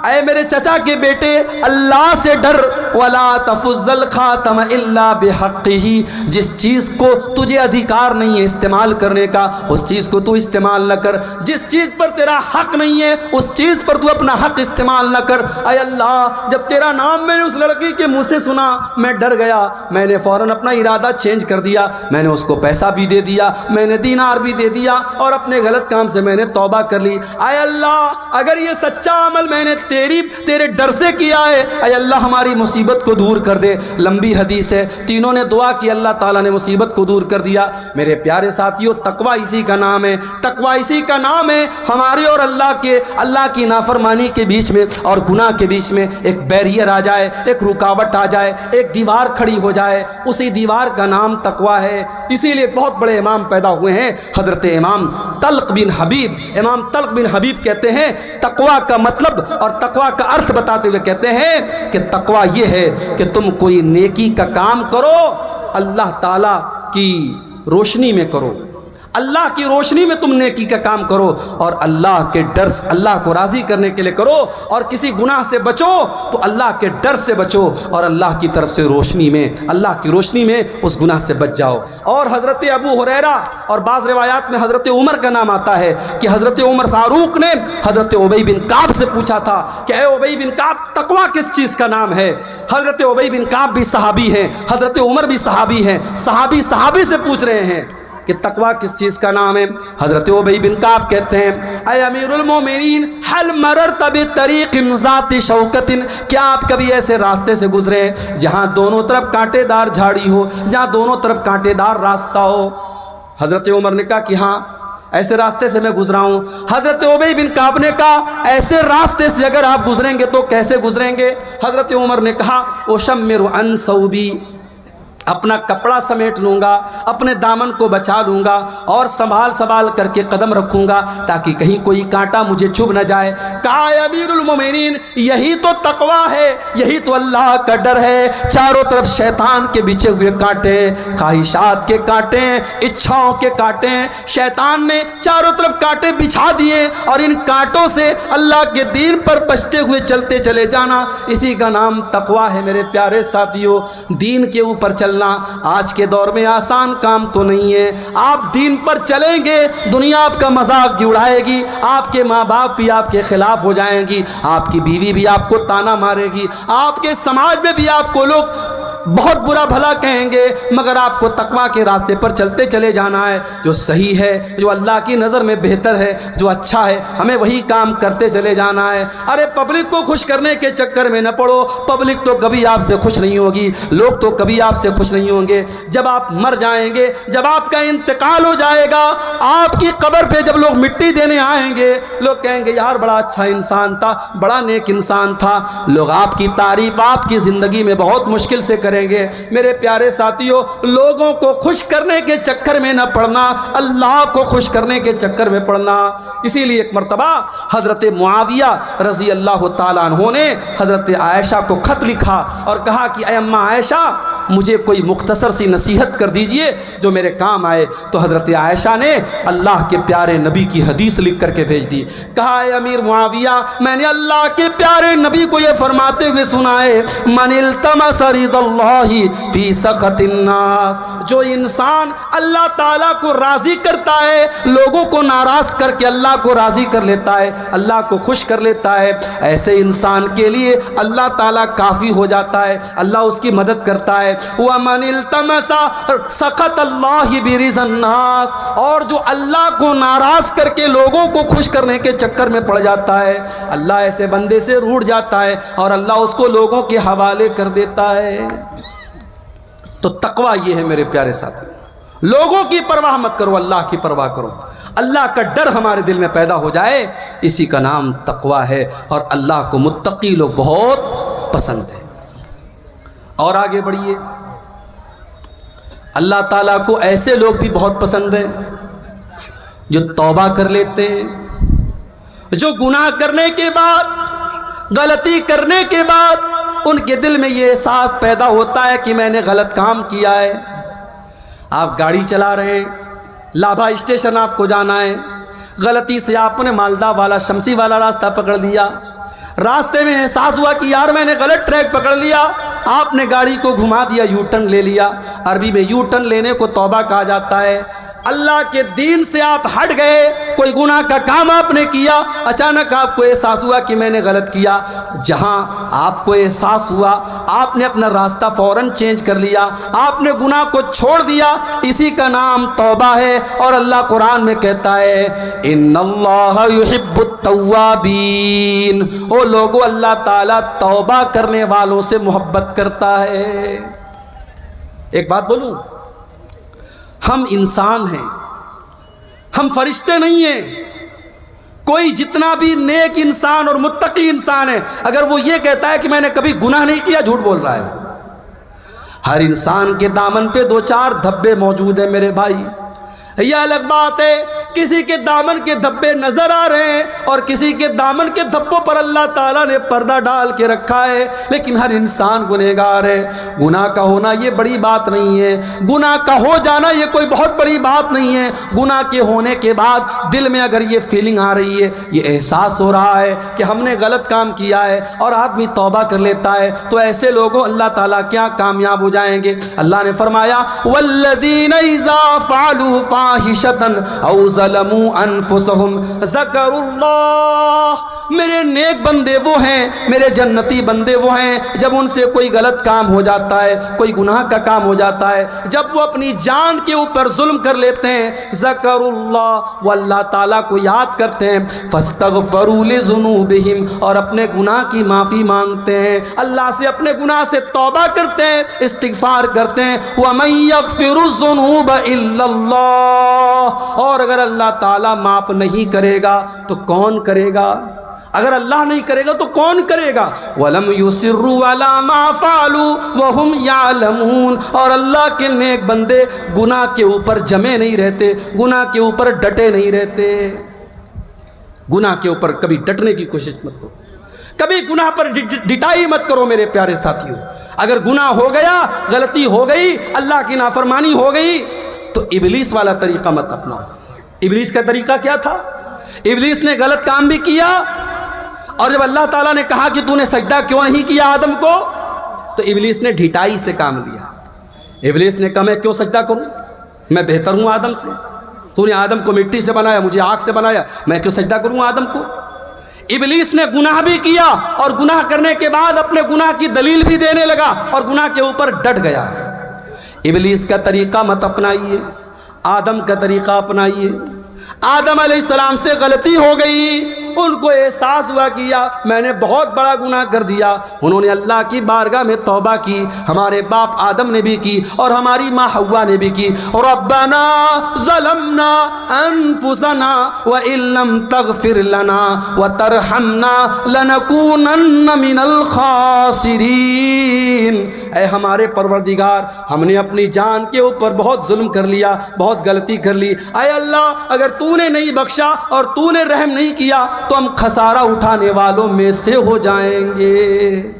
اے میرے چچا کے بیٹے اللہ سے ڈر، ولا تفز الخاتم الا بحقہ، جس چیز کو تجھے ادھیکار نہیں ہے استعمال کرنے کا اس چیز کو تو استعمال نہ کر، جس چیز پر تیرا حق نہیں ہے اس چیز پر تو اپنا حق استعمال نہ کر۔ اے اللہ جب تیرا نام میں نے اس لڑکی کے منہ سے سنا میں ڈر گیا، میں نے فوراً اپنا ارادہ چینج کر دیا، میں نے اس کو پیسہ بھی دے دیا، میں نے دینار بھی دے دیا، اور اپنے غلط کام سے میں نے توبہ کر لی۔ اے اللہ اگر یہ سچا عمل میں نے تیرے ڈر سے کیا ہے، اے اللہ ہماری مصیبت کو دور کر دے۔ لمبی حدیث ہے، تینوں نے دعا کی، اللہ تعالیٰ نے مصیبت کو دور کر دیا۔ میرے پیارے ساتھیوں تقوی اسی کا نام ہے، تقوی اسی کا نام ہے۔ ہمارے اور اللہ کی نافرمانی کے بیچ میں اور گناہ کے بیچ میں ایک بیریئر آ جائے، ایک رکاوٹ آ جائے، ایک دیوار کھڑی ہو جائے، اسی دیوار کا نام تقوی ہے۔ اسی لیے بہت بڑے امام پیدا ہوئے ہیں، حضرت امام طلق بن حبیب۔ امام طلق بن حبیب کہتے ہیں تقوی کا مطلب اور تقوی کا ارتھ بتاتے ہوئے کہتے ہیں کہ تقوی یہ ہے کہ تم کوئی نیکی کا کام کرو اللہ تعالیٰ کی روشنی میں کرو، اللہ کی روشنی میں تم نیکی کا کام کرو اور اللہ کے ڈر سے اللہ کو راضی کرنے کے لیے کرو، اور کسی گناہ سے بچو تو اللہ کے ڈر سے بچو اور اللہ کی طرف سے روشنی میں، اللہ کی روشنی میں اس گناہ سے بچ جاؤ۔ اور حضرت ابو ہریرہ اور بعض روایات میں حضرت عمر کا نام آتا ہے کہ حضرت عمر فاروق نے حضرت ابی بن کعب سے پوچھا تھا کہ اے ابی بن کعب، تقویٰ کس چیز کا نام ہے؟ حضرت ابی بن کعب بھی صحابی ہیں، حضرت عمر بھی صحابی ہیں، صحابی سے پوچھ رہے ہیں کہ تقویٰ کس چیز کا نام ہے؟ حضرت ابی بن کعب کہتے ہیں اے امیر المومنین، حل مررت بطریق ذات شوکت، کیا آپ کبھی ایسے راستے سے گزرے جہاں دونوں طرف کانٹے دار جھاڑی ہو، جہاں دونوں طرف کانٹے دار راستہ ہو؟ حضرت عمر نے کہا کہ ہاں، ایسے راستے سے میں گزرا ہوں۔ حضرت ابی بن کعب نے کہا ایسے راستے سے اگر آپ گزریں گے تو کیسے گزریں گے؟ حضرت عمر نے کہا اشمر عن ثوبی، اپنا کپڑا سمیٹ لوں گا، اپنے دامن کو بچا لوں گا اور سنبھال کر کے قدم رکھوں گا تاکہ کہیں کوئی کانٹا مجھے چبھ نہ جائے۔ کہا اے امیر المومنین، یہی تو تقویٰ ہے، یہی تو اللہ کا ڈر ہے۔ چاروں طرف شیطان کے بچھے ہوئے کانٹے، خواہشات کے کانٹے، اچھاؤں کے کانٹے، شیطان نے چاروں طرف کانٹے بچھا دیے اور ان کانٹوں سے اللہ کے دین پر بچتے ہوئے چلتے چلے جانا، اسی کا نام تقویٰ ہے۔ میرے پیارے ساتھیوں، دین کے اوپر چلنا آج کے دور میں آسان کام تو نہیں ہے۔ آپ دین پر چلیں گے، دنیا آپ کا مذاق بھی اڑائے گی، آپ کے ماں باپ بھی آپ کے خلاف ہو جائیں گی، آپ کی بیوی بھی آپ کو تانا مارے گی، آپ کے سماج میں بھی آپ کو لوگ بہت برا بھلا کہیں گے، مگر آپ کو تقویٰ کے راستے پر چلتے چلے جانا ہے۔ جو صحیح ہے، جو اللہ کی نظر میں بہتر ہے، جو اچھا ہے، ہمیں وہی کام کرتے چلے جانا ہے۔ ارے پبلک کو خوش کرنے کے چکر میں نہ پڑو، پبلک تو کبھی آپ سے خوش نہیں ہوگی، لوگ تو کبھی آپ سے خوش نہیں ہوں گے۔ جب آپ مر جائیں گے، جب آپ کا انتقال ہو جائے گا، آپ کی قبر پہ جب لوگ مٹی دینے آئیں گے، لوگ کہیں گے یار بڑا اچھا انسان تھا، بڑا نیک انسان تھا۔ لوگ آپ کی تعریف آپ کی زندگی میں بہت مشکل سے کریں گے۔ میرے پیارے ساتھیوں، لوگوں کو خوش کرنے کے چکر میں نہ پڑنا، اللہ کو خوش کرنے کے چکر میں پڑنا۔ اسی لیے ایک مرتبہ حضرت معاویہ رضی اللہ تعالیٰ عنہ نے حضرت عائشہ کو خط لکھا اور کہا کہ اے اماں عائشہ، مجھے کوئی مختصر سی نصیحت کر دیجئے جو میرے کام آئے۔ تو حضرت عائشہ نے اللہ کے پیارے نبی کی حدیث لکھ کر کے بھیج دی۔ کہا اے امیر معاویہ، میں نے اللہ کے پیارے نبی کو یہ فرماتے ہوئے سنا ہے، من التمس رضا اللہ فی سخط الناس، جو انسان اللہ تعالیٰ کو راضی کرتا ہے، لوگوں کو ناراض کر کے اللہ کو راضی کر لیتا ہے، اللہ کو خوش کر لیتا ہے، ایسے انسان کے لیے اللہ تعالیٰ کافی ہو جاتا ہے، اللہ اس کی مدد کرتا ہے۔ وَمَنِ الْتَمَسَ سَخَطَ اللَّهِ بِرِضَى النَّاسِ، اور جو اللہ کو ناراض کر کے لوگوں کو خوش کرنے کے چکر میں پڑ جاتا ہے، اللہ ایسے بندے سے روٹھ جاتا ہے اور اللہ اس کو لوگوں کے حوالے کر دیتا ہے۔ تو تقویٰ یہ ہے میرے پیارے ساتھی، لوگوں کی پرواہ مت کرو، اللہ کی پرواہ کرو، اللہ کا ڈر ہمارے دل میں پیدا ہو جائے، اسی کا نام تقویٰ ہے، اور اللہ کو متقی لوگ بہت پسند ہیں۔ اور آگے بڑھیے، اللہ تعالیٰ کو ایسے لوگ بھی بہت پسند ہیں جو توبہ کر لیتے ہیں، جو گناہ کرنے کے بعد، غلطی کرنے کے بعد ان کے دل میں یہ احساس پیدا ہوتا ہے کہ میں نے غلط کام کیا ہے۔ آپ گاڑی چلا رہے ہیں، لابھا اسٹیشن آپ کو جانا ہے، غلطی سے آپ نے مالدہ والا شمسی والا راستہ پکڑ لیا، راستے میں احساس ہوا کہ یار میں نے غلط ٹریک پکڑ لیا، آپ نے گاڑی کو گھما دیا، یو ٹرن لے لیا۔ عربی میں یو ٹرن لینے کو توبہ کہا جاتا ہے۔ اللہ کے دین سے آپ ہٹ گئے، کوئی گناہ کا کام آپ نے کیا، اچانک آپ کو احساس ہوا کہ میں نے غلط کیا، جہاں آپ کو احساس ہوا آپ نے اپنا راستہ فوراً چینج کر لیا، آپ نے گناہ کو چھوڑ دیا، اسی کا نام توبہ ہے۔ اور اللہ قرآن میں کہتا ہے ان اللہ یحب التوابین، او لوگو اللہ تعالیٰ توبہ کرنے والوں سے محبت کرتا ہے۔ ایک بات بولوں، ہم انسان ہیں، ہم فرشتے نہیں ہیں۔ کوئی جتنا بھی نیک انسان اور متقی انسان ہے، اگر وہ یہ کہتا ہے کہ میں نے کبھی گناہ نہیں کیا، جھوٹ بول رہا ہے۔ ہر انسان کے دامن پہ دو چار دھبے موجود ہیں میرے بھائی۔ یہ الگ بات ہے کسی کے دامن کے دھبے نظر آ رہے ہیں اور کسی کے دامن کے دھبوں پر اللہ تعالیٰ نے پردہ ڈال کے رکھا ہے، لیکن ہر انسان گنہگار ہے۔ گناہ کا ہونا یہ بڑی بات نہیں ہے، گناہ کا ہو جانا یہ کوئی بہت بڑی بات نہیں ہے۔ گناہ کے ہونے کے بعد دل میں اگر یہ فیلنگ آ رہی ہے، یہ احساس ہو رہا ہے کہ ہم نے غلط کام کیا ہے اور آدمی توبہ کر لیتا ہے، تو ایسے لوگوں اللہ تعالیٰ کیا کامیاب ہو جائیں گے۔ اللہ نے فرمایا والذین اذا فعلوا فاحشة او ظلموا انفسهم ذکروا اللہ، میرے نیک بندے وہ ہیں، میرے جنتی بندے وہ ہیں، جب ان سے کوئی غلط کام ہو جاتا ہے، کوئی گناہ کا کام ہو جاتا ہے، جب وہ اپنی جان کے اوپر ظلم کر لیتے ہیں، ذکروا اللہ، وہ اللہ تعالیٰ کو یاد کرتے ہیں، فاستغفروا لذنوبہم، اور اپنے گناہ کی معافی مانگتے ہیں، اللہ سے اپنے گناہ سے توبہ کرتے ہیں، استغفار کرتے ہیں۔ وَمَن يَغْفِرُ الذُّنُوبَ إِلَّا اللَّهُ، اور اگر اللہ تعالیٰ معاف نہیں کرے گا تو کون کرے گا؟ اگر اللہ نہیں کرے گا تو کون کرے گا؟ وَلَمْ يُصِرُّوا عَلَى مَا فَعَلُوا وَهُمْ يَعْلَمُونَ، اور اللہ کے نیک بندے گناہ کے اوپر جمے نہیں رہتے، گناہ کے اوپر ڈٹے نہیں رہتے۔ گناہ کے اوپر کبھی ڈٹنے کی کوشش مت کرو، کبھی گناہ پر ڈٹائی مت کرو میرے پیارے ساتھیوں۔ اگر گناہ ہو گیا، غلطی ہو گئی، اللہ کی نافرمانی ہو گئی، تو ابلیس والا طریقہ مت اپناؤ۔ ابلیس کا طریقہ کیا تھا؟ ابلیس نے غلط کام بھی کیا، اور جب اللہ تعالیٰ نے کہا کہ تو نے سجدہ کیوں نہیں کیا آدم کو، تو ابلیس نے ڈھٹائی سے کام لیا۔ ابلیس نے کہا میں کیوں سجدہ کروں، میں بہتر ہوں آدم سے، تو نے آدم کو مٹی سے بنایا، مجھے آگ سے بنایا، میں کیوں سجدہ کروں آدم کو۔ ابلیس نے گناہ بھی کیا، اور گناہ کرنے کے بعد اپنے گناہ کی دلیل بھی دینے لگا اور گناہ کے اوپر ڈٹ گیا۔ ابلیس کا طریقہ مت اپنائیے، آدم کا طریقہ اپنائیے۔ آدم علیہ السلام سے غلطی ہو گئی، ان کو احساس ہوا کہ میں نے بہت بڑا گناہ کر دیا، انہوں نے اللہ کی بارگاہ میں توبہ کی، ہمارے باپ آدم نے بھی کی اور ہماری ماں حوا نے بھی کی۔ ربنا ظلمنا انفسنا وان لم تغفر لنا وترحمنا لنکونن من الخاسرین، اے ہمارے پروردگار، ہم نے اپنی جان کے اوپر بہت ظلم کر لیا، بہت غلطی کر لی، اے اللہ اگر تو نے نہیں بخشا اور تو نے رحم نہیں کیا تو ہم خسارہ اٹھانے والوں میں سے ہو جائیں گے۔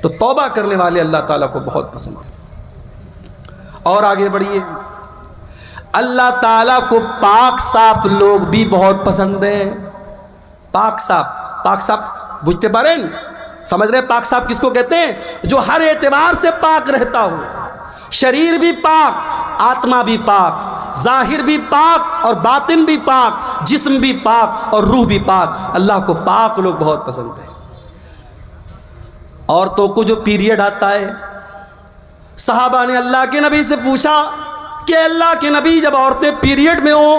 تو توبہ کرنے والے اللہ تعالیٰ کو بہت پسند ہے۔ اور آگے بڑھیے، اللہ تعالیٰ کو پاک صاف لوگ بھی بہت پسند ہیں۔ پاک صاف، پاک صاف بجھتے پاریں، سمجھ رہے پاک صاف کس کو کہتے ہیں؟ جو ہر اعتبار سے پاک رہتا ہو، شریر بھی پاک، آتما بھی پاک، ظاہر بھی پاک اور باطن بھی پاک، جسم بھی پاک اور روح بھی پاک۔ اللہ کو پاک لوگ بہت پسند ہیں۔ عورتوں کو جو پیریڈ آتا ہے، صحابہ نے اللہ کے نبی سے پوچھا کہ اللہ کے نبی جب عورتیں پیریڈ میں ہوں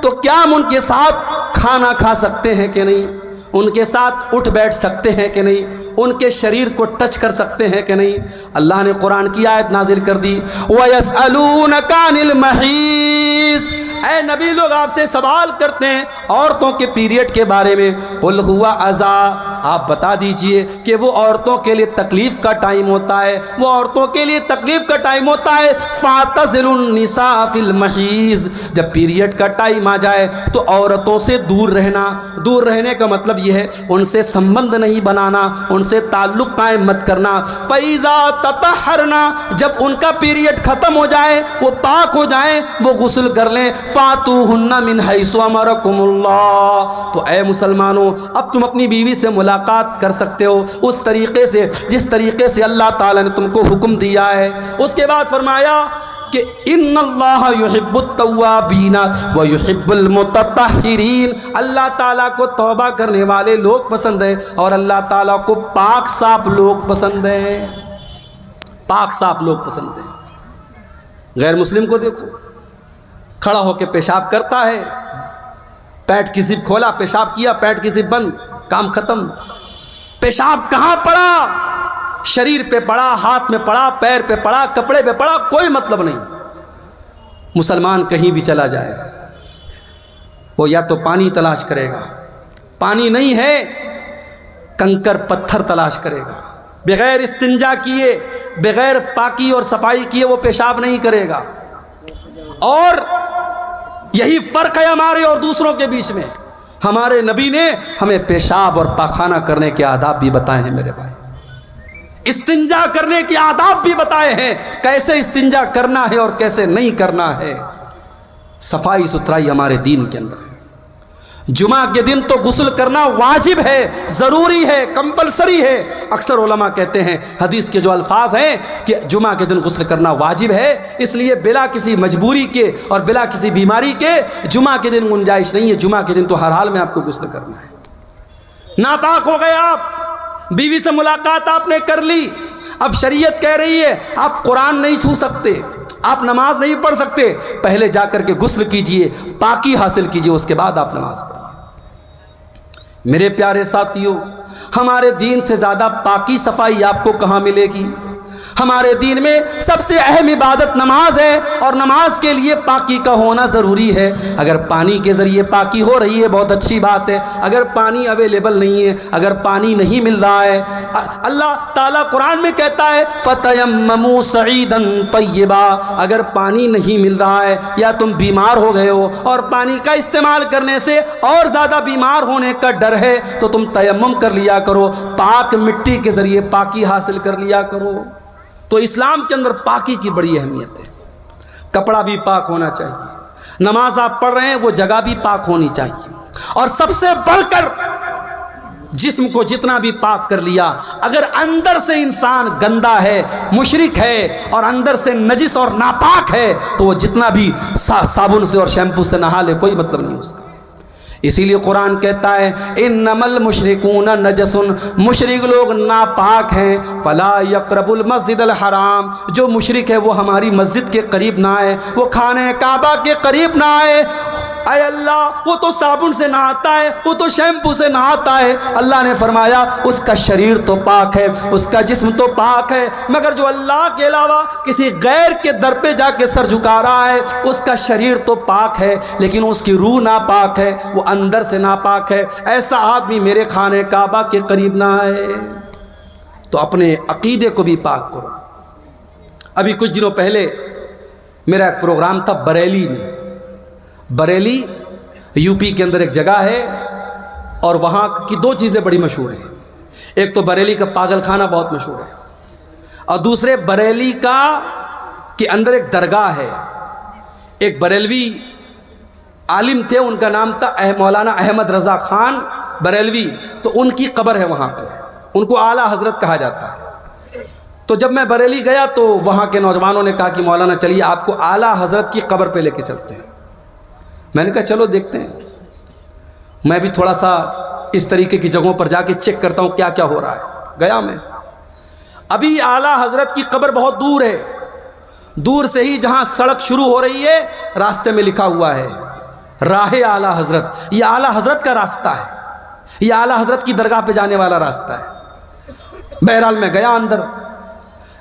تو کیا ہم ان کے ساتھ کھانا کھا سکتے ہیں کہ نہیں، ان کے ساتھ اٹھ بیٹھ سکتے ہیں کہ نہیں، ان کے شریر کو ٹچ کر سکتے ہیں کہ نہیں؟ اللہ نے قرآن کی آیت نازل کر دی، وَيَسْأَلُونَكَ عَنِ الْمَحِيضِ، اے نبی لوگ آپ سے سوال کرتے ہیں عورتوں کے پیریڈ کے بارے میں، قُلْ هُوَ أَذًى، آپ بتا دیجئے کہ وہ عورتوں کے لیے تکلیف کا ٹائم ہوتا ہے، وہ عورتوں کے لیے تکلیف کا ٹائم ہوتا ہے۔ فَاعْتَزِلُوا النِّسَاءَ فِي الْمَحِيضِ، جب پیریڈ کا ٹائم آ جائے تو عورتوں سے دور رہنا۔ دور رہنے کا مطلب یہ ہے ان سے سنبندھ نہیں بنانا، ان سے تعلق قائم مت کرنا۔ فَإِذَا تَطَهَّرْنَ، جب ان کا پیریڈ ختم ہو جائے، وہ پاک ہو جائیں، وہ غسل کر لیں۔ فَاتُوهُنَّ مِنْ حَيْثُ أَمَرَكُمُ اللَّهُ، تو اے مسلمانوں اب تم اپنی بیوی سے ملاقات کر سکتے ہو اس طریقے سے جس طریقے سے اللہ تعالیٰ نے تم کو حکم دیا ہے۔ اس کے بعد فرمایا کہ ان اللہ یحب التوابین ویحب المتطہرین، اللہ تعالیٰ کو توبہ کرنے والے لوگ پسند ہیں اور اللہ تعالیٰ کو پاک صاف لوگ پسند ہیں۔ پاک صاف لوگ پسند ہیں۔ غیر مسلم کو دیکھو، کھڑا ہو کے پیشاب کرتا ہے، پیٹ کی زپ کھولا، پیشاب کیا، پیٹ کی زپ بند، کام ختم۔ پیشاب کہاں پڑا؟ شریر پہ پڑا، ہاتھ میں پڑا، پیر پہ پڑا، کپڑے پہ پڑا، کوئی مطلب نہیں۔ مسلمان کہیں بھی چلا جائے وہ یا تو پانی تلاش کرے گا، پانی نہیں ہے کنکر پتھر تلاش کرے گا، بغیر استنجا کیے، بغیر پاکی اور صفائی کیے وہ پیشاب نہیں کرے گا۔ اور یہی فرق ہے ہمارے اور دوسروں کے بیچ میں. ہمارے نبی نے ہمیں پیشاب اور پاخانہ کرنے کے آداب بھی بتائے ہیں میرے بھائی. استنجا کرنے کے آداب بھی بتائے ہیں, کیسے استنجا کرنا ہے اور کیسے نہیں کرنا ہے. صفائی ستھرائی ہمارے دین کے اندر ہے. جمعہ کے دن تو غسل کرنا واجب ہے, ضروری ہے, کمپلسری ہے. اکثر علماء کہتے ہیں حدیث کے جو الفاظ ہیں کہ جمعہ کے دن غسل کرنا واجب ہے, اس لیے بلا کسی مجبوری کے اور بلا کسی بیماری کے جمعہ کے دن گنجائش نہیں ہے. جمعہ کے دن تو ہر حال میں آپ کو غسل کرنا ہے. ناپاک ہو گئے آپ, بیوی سے ملاقات آپ نے کر لی, اب شریعت کہہ رہی ہے آپ قرآن نہیں چھو سکتے, آپ نماز نہیں پڑھ سکتے, پہلے جا کر کے غسل کیجئے, پاکی حاصل کیجئے, اس کے بعد آپ نماز پڑھیے. میرے پیارے ساتھیوں, ہمارے دین سے زیادہ پاکی صفائی آپ کو کہاں ملے گی؟ ہمارے دین میں سب سے اہم عبادت نماز ہے, اور نماز کے لیے پاکی کا ہونا ضروری ہے. اگر پانی کے ذریعے پاکی ہو رہی ہے بہت اچھی بات ہے. اگر پانی اویلیبل نہیں ہے, اگر پانی نہیں مل رہا ہے, اللہ تعالیٰ قرآن میں کہتا ہے فَتَيَمَّمُوا صَعِيدًا طَيِّبًا, اگر پانی نہیں مل رہا ہے یا تم بیمار ہو گئے ہو اور پانی کا استعمال کرنے سے اور زیادہ بیمار ہونے کا ڈر ہے تو تم تیمم کر لیا کرو, پاک مٹی کے ذریعے پاکی حاصل کر لیا کرو. تو اسلام کے اندر پاکی کی بڑی اہمیت ہے. کپڑا بھی پاک ہونا چاہیے, نماز آپ پڑھ رہے ہیں وہ جگہ بھی پاک ہونی چاہیے, اور سب سے بڑھ کر جسم کو جتنا بھی پاک کر لیا, اگر اندر سے انسان گندا ہے, مشرک ہے, اور اندر سے نجس اور ناپاک ہے, تو وہ جتنا بھی صابن سے اور شیمپو سے نہا لے کوئی مطلب نہیں اس کا. اسی لیے قرآن کہتا ہے انما المشرکون نجس, مشرک لوگ ناپاک ہیں, فلا یقربوا المسجد الحرام, جو مشرک ہے وہ ہماری مسجد کے قریب نہ آئے, وہ خانہ کعبہ کے قریب نہ آئے. اے اللہ, وہ تو صابن سے نہاتا ہے, وہ تو شیمپو سے نہاتا ہے. اللہ نے فرمایا اس کا شریر تو پاک ہے, اس کا جسم تو پاک ہے, مگر جو اللہ کے علاوہ کسی غیر کے در پہ جا کے سر جھکا رہا ہے اس کا شریر تو پاک ہے لیکن اس کی روح ناپاک ہے, وہ اندر سے ناپاک ہے. ایسا آدمی میرے خانہ کعبہ کے قریب نہ آئے. تو اپنے عقیدے کو بھی پاک کرو. ابھی کچھ دنوں پہلے میرا ایک پروگرام تھا بریلی میں. بریلی یو پی کے اندر ایک جگہ ہے, اور وہاں کی دو چیزیں بڑی مشہور ہیں. ایک تو بریلی کا پاگل خانہ بہت مشہور ہے, اور دوسرے بریلی کے اندر ایک درگاہ ہے. ایک بریلوی عالم تھے, ان کا نام تھا مولانا احمد رضا خان بریلوی, تو ان کی قبر ہے وہاں پہ, ان کو اعلیٰ حضرت کہا جاتا ہے. تو جب میں بریلی گیا تو وہاں کے نوجوانوں نے کہا کہ مولانا چلیے آپ کو اعلیٰ حضرت کی قبر پہ لے کے چلتے ہیں. میں نے کہا چلو دیکھتے ہیں. میں بھی تھوڑا سا اس طریقے کی جگہوں پر جا کے چیک کرتا ہوں کیا کیا ہو رہا ہے. گیا میں, ابھی اعلیٰ حضرت کی قبر بہت دور ہے. دور سے ہی جہاں سڑک شروع ہو رہی ہے راستے میں لکھا ہوا ہے راہ اعلیٰ حضرت. یہ اعلیٰ حضرت کا راستہ ہے, یہ اعلیٰ حضرت کی درگاہ پہ جانے والا راستہ ہے. بہرحال میں گیا اندر.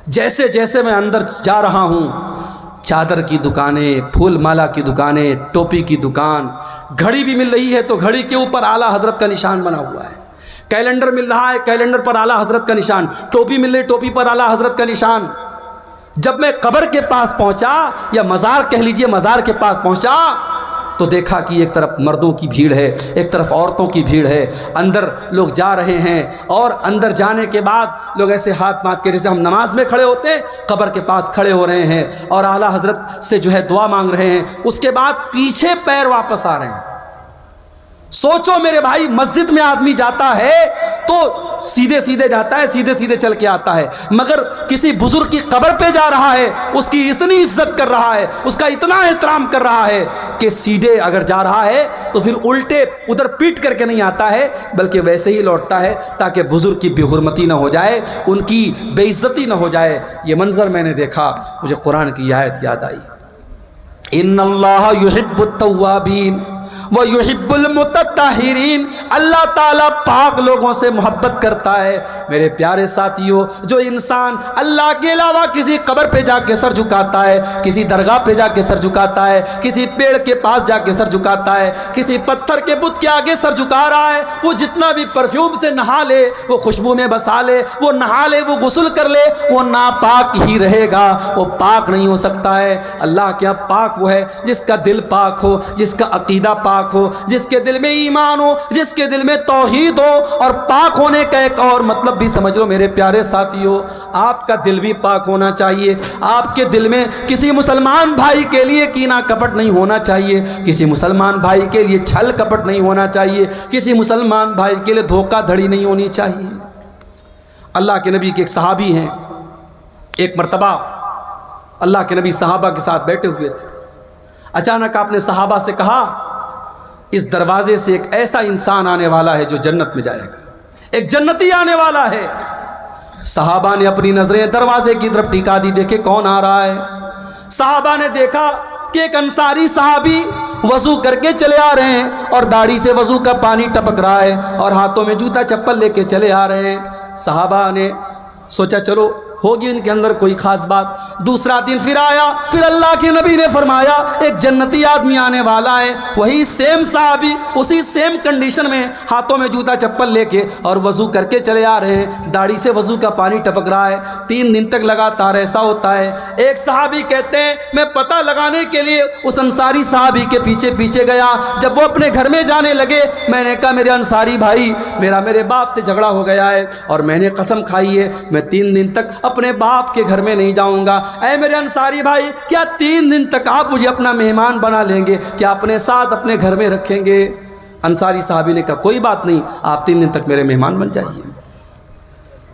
جیسے جیسے میں اندر جا رہا ہوں, چادر کی دکانیں, پھول مالا کی دکانیں, ٹوپی کی دکان, گھڑی بھی مل رہی ہے تو گھڑی کے اوپر اعلیٰ حضرت کا نشان بنا ہوا ہے. کیلنڈر مل رہا ہے, کیلنڈر پر اعلیٰ حضرت کا نشان. ٹوپی مل رہی, ٹوپی پر اعلیٰ حضرت کا نشان. جب میں قبر کے پاس پہنچا, یا مزار کہہ لیجئے, مزار کے پاس پہنچا, تو دیکھا کہ ایک طرف مردوں کی بھیڑ ہے, ایک طرف عورتوں کی بھیڑ ہے. اندر لوگ جا رہے ہیں, اور اندر جانے کے بعد لوگ ایسے ہاتھ مات کے جیسے ہم نماز میں کھڑے ہوتے ہیں قبر کے پاس کھڑے ہو رہے ہیں, اور اعلیٰ حضرت سے جو ہے دعا مانگ رہے ہیں. اس کے بعد پیچھے پیر واپس آ رہے ہیں. سوچو میرے بھائی, مسجد میں آدمی جاتا ہے تو سیدھے سیدھے جاتا ہے, سیدھے سیدھے چل کے آتا ہے, مگر کسی بزرگ کی قبر پہ جا رہا ہے, اس کی اتنی عزت کر رہا ہے, اس کا اتنا احترام کر رہا ہے کہ سیدھے اگر جا رہا ہے تو پھر الٹے ادھر پیٹ کر کے نہیں آتا ہے, بلکہ ویسے ہی لوٹتا ہے تاکہ بزرگ کی بے حرمتی نہ ہو جائے, ان کی بے عزتی نہ ہو جائے. یہ منظر میں نے دیکھا, مجھے قرآن کی آیت یاد آئی, ان اللہ یحب التوابین وَيُحِبُّ الْمُتَطَّهِرِينَ، اللہ تعالیٰ پاک لوگوں سے محبت کرتا ہے۔ میرے پیارے ساتھیوں، جو انسان اللہ کے علاوہ کسی قبر پہ جا کے سر جھکاتا ہے، کسی درگاہ پہ جا کے سر جھکاتا ہے، کسی پیڑ کے پاس جا کے سر جھکاتا ہے، کسی پتھر کے بت کے آگے سر جھکا رہا ہے، وہ جتنا بھی پرفیوم سے نہا لے، وہ خوشبو میں بسا لے، وہ نہا لے، وہ غسل کر لے، وہ ناپاک ہی رہے گا، وہ پاک نہیں ہو سکتا ہے۔ اللہ کیا پاک وہ ہے جس کا دل پاک ہو، جس کا عقیدہ پاک ہو، جس کے دل میں ایمان ہو، جس کے دل میں توحید ہو۔ اور پاک ہونے کا ایک اور مطلب بھی سمجھ لو میرے پیارے ساتھیوں، آپ کا دل بھی پاک ہونا چاہیے۔ آپ کے دل میں کسی مسلمان بھائی کے لیے کینہ کپٹ نہیں ہونا چاہیے، کسی مسلمان بھائی کے لیے چھل کپٹ نہیں ہونا چاہیے، کسی مسلمان بھائی کے لیے دھوکہ دھڑی نہیں ہونی چاہیے۔ اللہ کے نبی کے ایک صحابی ہیں، ایک مرتبہ اللہ کے نبی صحابہ کے ساتھ بیٹھے ہوئے تھے، اچانک آپ نے صحابہ سے کہا اس دروازے سے ایک ایسا انسان آنے والا ہے جو جنت میں جائے گا، ایک جنتی آنے والا ہے۔ صحابہ نے اپنی نظریں دروازے کی طرف ٹکا دی، دیکھے کون آ رہا ہے۔ صحابہ نے دیکھا کہ ایک انصاری صحابی وضو کر کے چلے آ رہے ہیں اور داڑھی سے وضو کا پانی ٹپک رہا ہے اور ہاتھوں میں جوتا چپل لے کے چلے آ رہے ہیں۔ صحابہ نے سوچا چلو ہوگی ان کے اندر کوئی خاص بات۔ دوسرا دن پھر آیا، پھر اللہ کے نبی نے فرمایا ایک جنتی آدمی آنے والا ہے۔ وہی سیم صحابی اسی سیم کنڈیشن میں ہاتھوں میں جوتا چپل لے کے اور وضو کر کے چلے آ رہے ہیں، داڑھی سے وضو کا پانی ٹپک رہا ہے۔ 3 دن تک لگاتار ایسا ہوتا ہے۔ ایک صحابی کہتے ہیں میں پتہ لگانے کے لیے اس انصاری صحابی کے پیچھے پیچھے گیا۔ جب وہ اپنے گھر میں جانے لگے، میں نے کہا میرے انصاری بھائی، میرے باپ سے جھگڑا ہو گیا ہے اور میں نے قسم کھائی ہے میں 3 دن تک اپنے باپ کے گھر میں نہیں جاؤں گا۔ اے میرے انصاری بھائی، کیا 3 دن تک آپ مجھے اپنا مہمان بنا لیں گے؟ کیا اپنے ساتھ اپنے گھر میں رکھیں گے؟ انصاری صحابی نے کہا کوئی بات نہیں، آپ 3 دن تک میرے مہمان بن جائیے۔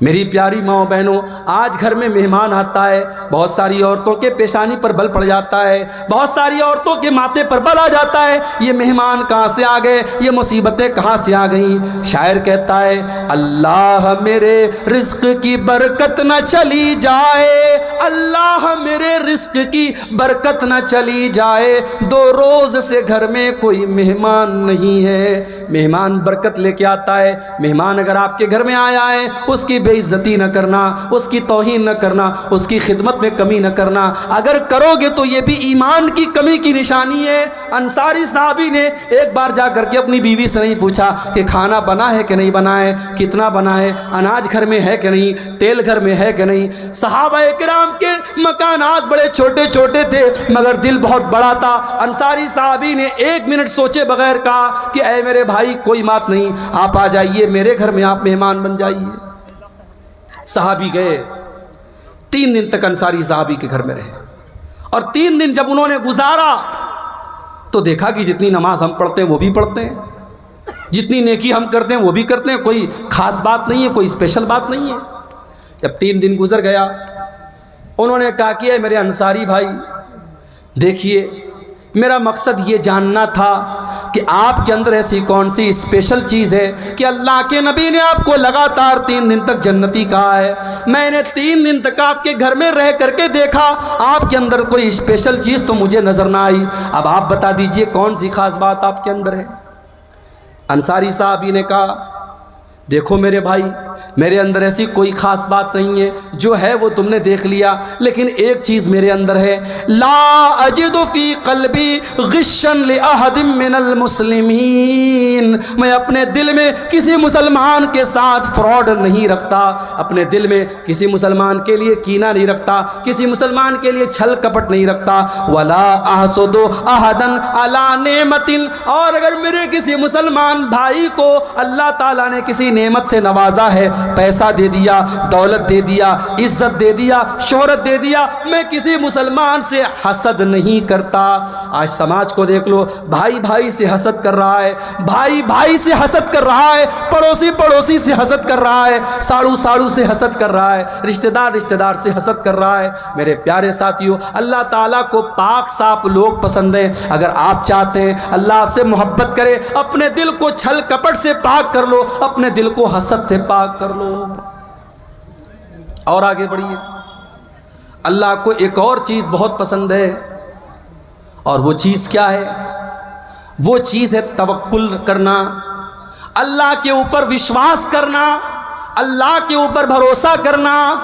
میری پیاری ماں بہنوں، آج گھر میں مہمان آتا ہے، بہت ساری عورتوں کے پیشانی پر بل پڑ جاتا ہے، بہت ساری عورتوں کے ماتھے پر بل آ جاتا ہے، یہ مہمان کہاں سے آ گئے، یہ مصیبتیں کہاں سے آ گئیں۔ شاعر کہتا ہے اللہ میرے رزق کی برکت نہ چلی جائے، اللہ میرے رزق کی برکت نہ چلی جائے، 2 روز سے گھر میں کوئی مہمان نہیں ہے۔ مہمان برکت لے کے آتا ہے۔ مہمان اگر آپ کے گھر میں آیا ہے، اس کی بے عزتی نہ کرنا، اس کی توہین نہ کرنا، اس کی خدمت میں کمی نہ کرنا۔ اگر کرو گے تو یہ بھی ایمان کی کمی کی نشانی ہے۔ انصاری صحابی نے ایک بار جا کر کے اپنی بیوی سے نہیں پوچھا کہ کھانا بنا ہے کہ نہیں بنا ہے، کتنا بنا ہے، اناج گھر میں ہے کہ نہیں، تیل گھر میں ہے کہ نہیں۔ صحابہ کرام کے مکانات بڑے چھوٹے چھوٹے تھے مگر دل بہت بڑا تھا۔ انصاری صحابی نے 1 منٹ سوچے بغیر کہا کہ اے میرے بھائی کوئی بات نہیں، آپ آ جائیے میرے گھر میں، آپ مہمان بن جائیے۔ صحابی گئے، 3 دن تک انصاری صحابی کے گھر میں رہے اور 3 دن جب انہوں نے گزارا تو دیکھا کہ جتنی نماز ہم پڑھتے ہیں وہ بھی پڑھتے ہیں، جتنی نیکی ہم کرتے ہیں وہ بھی کرتے ہیں، کوئی خاص بات نہیں ہے، کوئی اسپیشل بات نہیں ہے۔ جب 3 دن گزر گیا، انہوں نے کہا کہ میرے انصاری بھائی دیکھیے، میرا مقصد یہ جاننا تھا کہ آپ کے اندر ایسی کون سی اسپیشل چیز ہے کہ اللہ کے نبی نے آپ کو لگاتار 3 دن تک جنتی کہا ہے۔ میں نے 3 دن تک آپ کے گھر میں رہ کر کے دیکھا، آپ کے اندر کوئی اسپیشل چیز تو مجھے نظر نہ آئی۔ اب آپ بتا دیجئے کون سی خاص بات آپ کے اندر ہے۔ انصاری صاحب نے کہا دیکھو میرے بھائی، میرے اندر ایسی کوئی خاص بات نہیں ہے، جو ہے وہ تم نے دیکھ لیا، لیکن ایک چیز میرے اندر ہے، لا اجد فی قلبی غشا لأحد من المسلمین، میں اپنے دل میں کسی مسلمان کے ساتھ فراڈ نہیں رکھتا، اپنے دل میں کسی مسلمان کے لیے کینہ نہیں رکھتا، کسی مسلمان کے لیے چھل کپٹ نہیں رکھتا، ولا احسد احدا علی نعمت، اور اگر میرے کسی مسلمان بھائی کو اللہ تعالیٰ نے کسی نعمت سے نوازا ہے، پیسہ دے دیا، دولت دے دیا، عزت دے دیا، شہرت دے دیا، میں کسی مسلمان سے حسد نہیں کرتا۔ آج سماج کو دیکھ لو، بھائی بھائی سے حسد کر رہا ہے، بھائی بھائی سے حسد کر رہا ہے، پڑوسی پڑوسی سے حسد کر رہا ہے، ساڑو ساڑو سے حسد کر رہا ہے، رشتہ دار سے حسد کر رہا ہے۔ میرے پیارے ساتھیوں، اللہ تعالیٰ کو پاک صاف لوگ پسند ہیں۔ اگر آپ چاہتے ہیں اللہ آپ سے محبت کرے، اپنے دل کو چھل کپٹ سے پاک کر لو، اپنے دل کو حسد سے پاک کر لو۔ اور آگے بڑھیے، اللہ کو ایک اور چیز بہت پسند ہے، اور وہ چیز کیا ہے؟ وہ چیز ہے توکل کرنا، اللہ کے اوپر وشواس کرنا، اللہ کے اوپر بھروسہ کرنا۔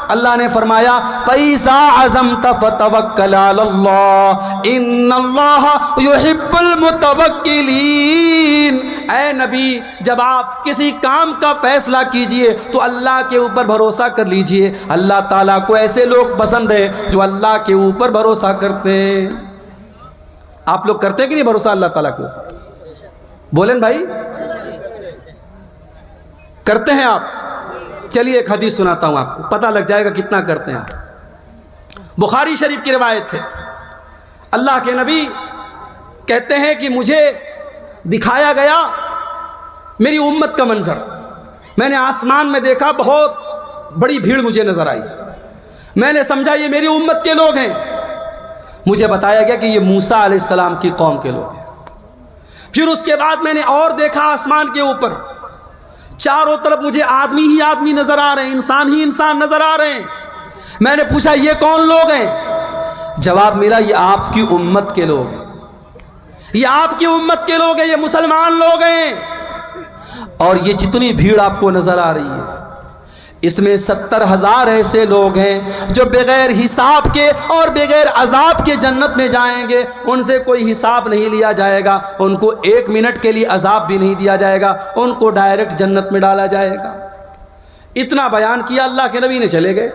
اللہ نے فرمایا فَإِذَا عَزَمْتَ فَتَوَكَّلْ عَلَى اللَّهِ إِنَّ اللَّهَ يُحِبُّ الْمُتَوَكِّلِينَ۔ اے نبی، جب آپ کسی کام کا فیصلہ کیجئے تو اللہ کے اوپر بھروسہ کر لیجئے۔ اللہ تعالیٰ کو ایسے لوگ پسند ہیں جو اللہ کے اوپر بھروسہ کرتے ہیں۔ آپ لوگ کرتے ہیں کہ نہیں بھروسہ اللہ تعالیٰ کے اوپر؟ بولیں بھائی، کرتے ہیں آپ؟ چلیے ایک حدیث سناتا ہوں آپ کو، پتہ لگ جائے گا کتنا کرتے ہیں آپ۔ بخاری شریف کی روایت ہے، اللہ کے نبی کہتے ہیں کہ مجھے دکھایا گیا میری امت کا منظر، میں نے آسمان میں دیکھا بہت بڑی بھیڑ مجھے نظر آئی، میں نے سمجھا یہ میری امت کے لوگ ہیں، مجھے بتایا گیا کہ یہ موسیٰ علیہ السلام کی قوم کے لوگ ہیں۔ پھر اس کے بعد میں نے اور دیکھا آسمان کے اوپر، چاروں طرف مجھے آدمی ہی آدمی نظر آ رہے ہیں، انسان ہی انسان نظر آ رہے ہیں۔ میں نے پوچھا یہ کون لوگ ہیں؟ جواب ملا یہ آپ کی امت کے لوگ ہیں، یہ آپ کی امت کے لوگ ہیں، یہ مسلمان لوگ ہیں۔ اور یہ جتنی بھیڑ آپ کو نظر آ رہی ہے اس میں 70,000 ایسے لوگ ہیں جو بغیر حساب کے اور بغیر عذاب کے جنت میں جائیں گے، ان سے کوئی حساب نہیں لیا جائے گا، ان کو 1 منٹ کے لیے عذاب بھی نہیں دیا جائے گا، ان کو ڈائریکٹ جنت میں ڈالا جائے گا۔ اتنا بیان کیا اللہ کے نبی نے، چلے گئے۔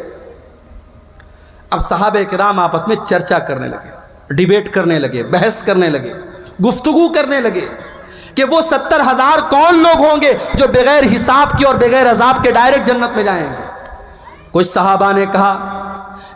اب صحابہ کرام آپس میں چرچا کرنے لگے، ڈیبیٹ کرنے لگے، بحث کرنے لگے، گفتگو کرنے لگے کہ وہ 70,000 کون لوگ ہوں گے جو بغیر حساب کے اور بغیر عذاب کے ڈائریکٹ جنت میں جائیں گے۔ کچھ صحابہ نے کہا